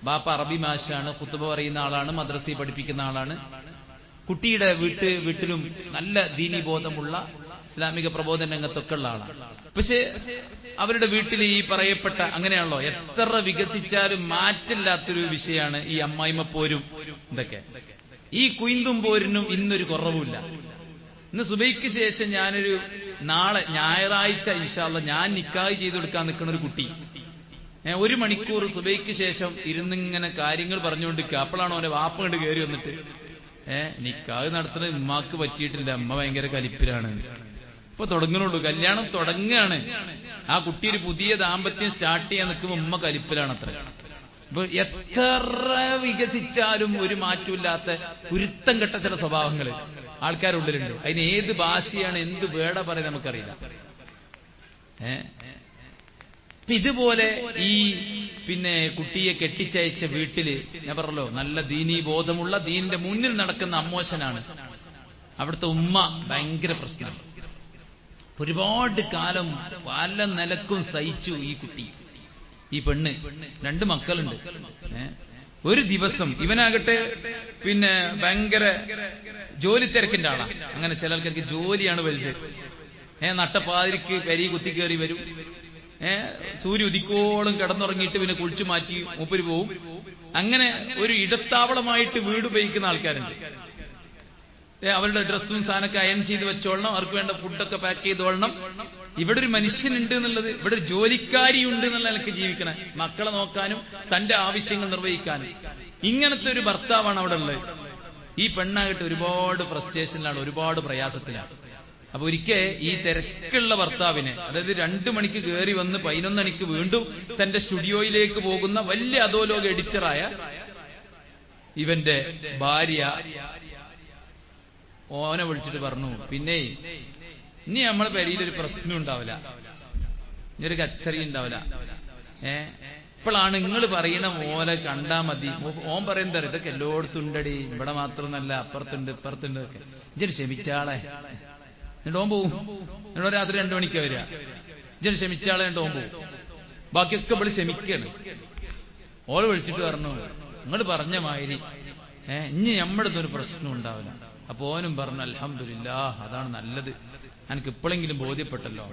ബാപ്പ അറബി മാഷാണ്, ഖുതുബ പറയുന്ന ആളാണ്, മദ്രസയിൽ പഠിപ്പിക്കുന്ന ആളാണ്. കുട്ടിയുടെ വീട്ടിലും നല്ല ദീനീബോധമുള്ള ഇസ്ലാമിക പ്രബോധന രംഗത്തൊക്കെ ഉള്ള ആളാണ്. പക്ഷെ അവരുടെ വീട്ടിൽ ഈ പറയപ്പെട്ട അങ്ങനെയാണല്ലോ, എത്ര വികസിച്ചാലും മാറ്റില്ലാത്തൊരു വിഷയമാണ് ഈ അമ്മായിമ്മപ്പോരും. ഇതൊക്കെ ഈ കുയിന്തും പോരിനും ഇന്നൊരു കുറവുമില്ല. ഇന്ന് സുബൈക്ക് ശേഷം ഞാനൊരു നാളെ ഞായറാഴ്ച ഇൻഷാ അല്ലാഹ് ഞാൻ നിക്കാഹ് ചെയ്ത് കൊടുക്കാൻ നിൽക്കുന്ന ഒരു കുട്ടി 1 മണിക്കൂർ സുബൈക്ക് ശേഷം ഇരുന്നിങ്ങനെ കാര്യങ്ങൾ പറഞ്ഞുകൊണ്ടിരിക്കുക. അപ്പോഴാണ് അവന്റെ വാപ്പ കണ്ട് കയറി വന്നിട്ട് നിക്കാഹ് നടത്തുന്നത് ഉമ്മാക്ക് പറ്റിയിട്ടില്ല, അമ്മ ഭയങ്കര കലിപ്പിലാണ്. ഇപ്പൊ തുടങ്ങുന്നുള്ളൂ, കല്യാണം തുടങ്ങുകയാണ്. ആ കുട്ടി ഒരു പുതിയ ദാമ്പത്യം സ്റ്റാർട്ട് ചെയ്യാൻ നിൽക്കുമ്പോൾ ഉമ്മ കലിപ്പിലാണ് അത്ര. ഇപ്പൊ എത്ര വികസിച്ചാലും ഒരു മാറ്റമില്ലാത്ത കുരുത്തം കെട്ട ചില സ്വഭാവങ്ങൾ ആൾക്കാരുള്ളിലുണ്ട്. അതിന് ഏത് ഭാഷയാണ് എന്ത് വേട പറയാൻ നമുക്കറിയില്ല. ഇതുപോലെ ഈ കുട്ടിയെ കെട്ടിച്ചയച്ച വീട്ടില് ഞാൻ പറഞ്ഞല്ലോ നല്ല ദീനീ ബോധമുള്ള ദീനിന്റെ മുന്നിൽ നടക്കുന്ന അമ്മോശനാണ്. അവിടുത്തെ ഉമ്മ ഭയങ്കര പ്രശ്നമാണ്. ഒരുപാട് കാലം പല നിലക്കും സഹിച്ചു ഈ കുട്ടി, ഈ പെണ്ണ്. 2 മക്കളുണ്ട്. ഒരു ദിവസം ഇവനാകട്ടെ ഭയങ്കര ജോലി തിരക്കിന്റെ ആളാ. അങ്ങനെ ചിലർക്ക് ജോലിയാണ് വലുത്. നട്ടപ്പാതിരിക്ക് കരി കുത്തി കയറി വരും. സൂര്യ ഉദിക്കോളം കിടന്നുറങ്ങിയിട്ട് പിന്നെ കുളിച്ചു മാറ്റി മൂപ്പര് പോവും. അങ്ങനെ ഒരു ഇടത്താവളമായിട്ട് വീട് ഉപയോഗിക്കുന്ന ആൾക്കാരുണ്ട്. അവരുടെ ഡ്രസ്സും സാധനമൊക്കെ അയൺ ചെയ്ത് വെച്ചോളണം, അവർക്ക് വേണ്ട ഫുഡൊക്കെ പാക്ക് ചെയ്തോളണം. ഇവിടെ ഒരു മനുഷ്യനുണ്ട് എന്നുള്ളത്, ഇവിടെ ഒരു ജോലിക്കാരിയുണ്ട് എന്നുള്ള നിലക്ക് ജീവിക്കണം, മക്കളെ നോക്കാനും തന്റെ ആവശ്യങ്ങൾ നിർവഹിക്കാനും. ഇങ്ങനത്തെ ഒരു ഭർത്താവാണ് അവിടെ ഉള്ളത്. ഈ പെണ്ണാകട്ടെ ഒരുപാട് ഫ്രസ്ട്രേഷനിലാണ്, ഒരുപാട് പ്രയാസത്തിലാണ്. അപ്പൊ ഒരിക്കൽ ഈ തിരക്കുള്ള ഭർത്താവിനെ, അതായത് 2 മണിക്ക് കയറി വന്ന് 11 മണിക്ക് വീണ്ടും തന്റെ സ്റ്റുഡിയോയിലേക്ക് പോകുന്ന വലിയ അധോലോക എഡിറ്ററായ ഇവന്റെ ഭാര്യ ഓനെ വിളിച്ചിട്ട് പറഞ്ഞു, പിന്നെ ഇനി നമ്മളെ പെരയിലൊരു പ്രശ്നം ഉണ്ടാവില്ല, ഇനി ഒരു കച്ചറി ഉണ്ടാവില്ല. ഇപ്പോഴാണ് നിങ്ങൾ പറയണ പോലെ കണ്ടാ മതി. ഓൻ പറയുന്ന ഇതൊക്കെ എല്ലായിടത്തും ഉണ്ടടി, ഇവിടെ മാത്രമൊന്നല്ല, അപ്പുറത്തുണ്ട് ഇപ്പുറത്തുണ്ട് ഒക്കെ. ഇജ്ജ് ക്ഷമിച്ചാളെ, എന്നിട്ട് ഓൻ പോവും. എന്നിട്ട് രാത്രി 2 മണിക്ക് വരിക. ഇജ്ജ് ക്ഷമിച്ചാളെ, എന്നിട്ട് ഓൻ പോവും. ബാക്കിയൊക്കെ ഇവിടെ ക്ഷമിക്കാണ്. ഓള് വിളിച്ചിട്ട് പറഞ്ഞു, നിങ്ങൾ പറഞ്ഞ മാതിരി ഇനി നമ്മുടെ ഒരു പ്രശ്നം ഉണ്ടാവില്ല. അപ്പൊ ഓനും പറഞ്ഞു, അൽഹംദുലില്ലാഹ്, അതാണ് നല്ലത്, എനിക്ക് ഇപ്പോഴെങ്കിലും ബോധ്യപ്പെട്ടല്ലോ.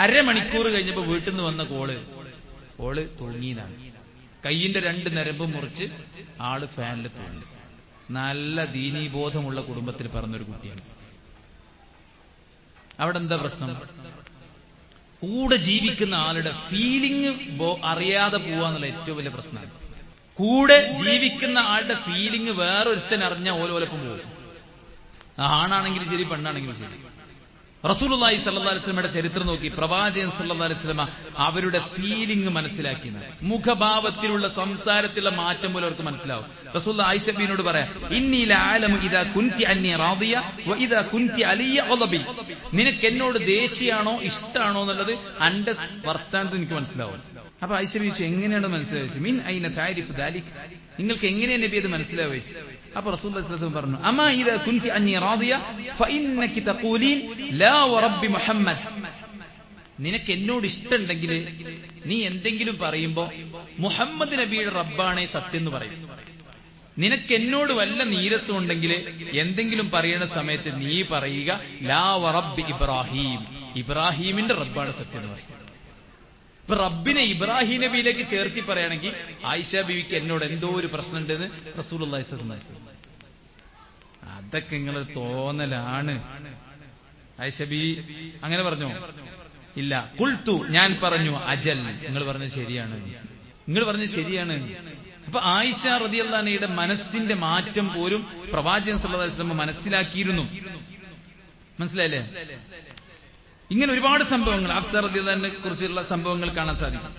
1/2 മണിക്കൂർ കഴിഞ്ഞപ്പോ വീട്ടിൽ നിന്ന് വന്ന ഓള് തൂങ്ങിയതാണ്. കയ്യിന്റെ 2 നരമ്പ് മുറിച്ച് ആള് ഫാനിൽ തൂങ്ങി. നല്ല ദീനീബോധമുള്ള കുടുംബത്തിൽ പറഞ്ഞൊരു കുട്ടിയാണ്. അവിടെ എന്താ പ്രശ്നം? കൂടെ ജീവിക്കുന്ന ആളുടെ ഫീലിംഗ് അറിയാതെ പോവാന്നുള്ള ഏറ്റവും വലിയ പ്രശ്നമാണ്. കൂടെ ജീവിക്കുന്ന ആളുടെ ഫീലിംഗ് വേറൊരുത്തൻ അറിഞ്ഞാൽ ഓലോലപ്പം പോകും. ആണാണെങ്കിലും ശരി, പെണ്ണാണെങ്കിലും ശരി. റസൂലുള്ളാഹി സ്വല്ലല്ലാഹു അലൈഹി വസല്ലമയുടെ ചരിത്രം നോക്കി, പ്രവാചകൻ സ്വല്ലല്ലാഹു അലൈഹി വസല്ലമ അവരുടെ ഫീലിംഗ് മനസ്സിലാക്കി. മുഖഭാവത്തിലുള്ള സംസാരത്തിലുള്ള മാറ്റം പോലും അവർക്ക് മനസ്സിലാവും. റസൂലുള്ളാഹി ആയിഷ ബീവിയോട് പറയാം, ഇന്നി ലഅലമു ഇദാ കുൻതി അന്നി റാദിയ വ ഇദാ കുൻതി അലിയ ഖളബി. നിനക്ക് എന്നോട് ദേഷ്യമാണോ ഇഷ്ടാണോ എന്നുള്ളത് അന്റെ വർത്താനത്തിൽ എനിക്ക് മനസ്സിലാവും. അപ്പൊ ആയിഷ ബീവി ചോദിച്ചു, എങ്ങനെയാണ് മനസ്സിലാവുക? മിൻ ഐന തഅരിഫു ദാലിക്, നിങ്ങൾക്ക് എങ്ങനെയാണ് നബി അത് മനസ്സിലാവുക? അപ്പൊ റസൂലുള്ളാഹി സ്വല്ലല്ലാഹു അലൈഹി വസല്ലം പറഞ്ഞു, അമാ ഇദാ കുൻതി അന്നി റാദിയ ഫഇന്നകി തഖൂലീൻ ലാ വറബ്ബി മുഹമ്മദ്. നിനക്ക് എന്നോട് ഇഷ്ടമുണ്ടെങ്കിൽ നീ എന്തെങ്കിലും പറയുമ്പോ മുഹമ്മദ് നബിയുടെ റബ്ബാണേ സത്യം എന്ന് പറയും. നിനക്ക് എന്നോട് വല്ല നീരസം ഉണ്ടെങ്കിൽ എന്തെങ്കിലും പറയുന്ന സമയത്ത് നീ പറയുക ലാ വറബ്ബി ഇബ്രാഹിം, ഇബ്രാഹിമിന്റെ റബ്ബാണ് സത്യം എന്ന് പറയും. ഇപ്പൊ റബ്ബിനെ ഇബ്രാഹിം നബിയിലേക്ക് ചേർത്തി പറയുകയാണെങ്കിൽ ആയിഷ ബീവിക്ക് എന്നോട് എന്തോ ഒരു പ്രശ്നം ഉണ്ടെന്ന് റസൂലുള്ളാഹി സ്വല്ലല്ലാഹു അലൈഹി വസല്ലം. അതൊക്കെ നിങ്ങൾ തോന്നലാണ്. ആയിഷ ബീവി അങ്ങനെ പറഞ്ഞോ? ഇല്ല. ഖുൽതു, ഞാൻ പറഞ്ഞു, അജൽ, നിങ്ങൾ പറഞ്ഞത് ശരിയാണ്, നിങ്ങൾ പറഞ്ഞത് ശരിയാണ്. അപ്പൊ ആയിഷ റളിയല്ലാഹു അൻഹയുടെ മനസ്സിന്റെ മാറ്റം പോലും പ്രവാചകൻ സല്ലല്ലാഹു അലൈഹി വസല്ലം മനസ്സിലാക്കിയിരുന്നു. മനസ്സിലായില്ലേ? ഇങ്ങനെ ഒരുപാട് സംഭവങ്ങൾ ഹഫ്സ റളിയല്ലാഹു അൻഹയെ കുറിച്ചുള്ള സംഭവങ്ങൾ കാണാൻ സാധിക്കും.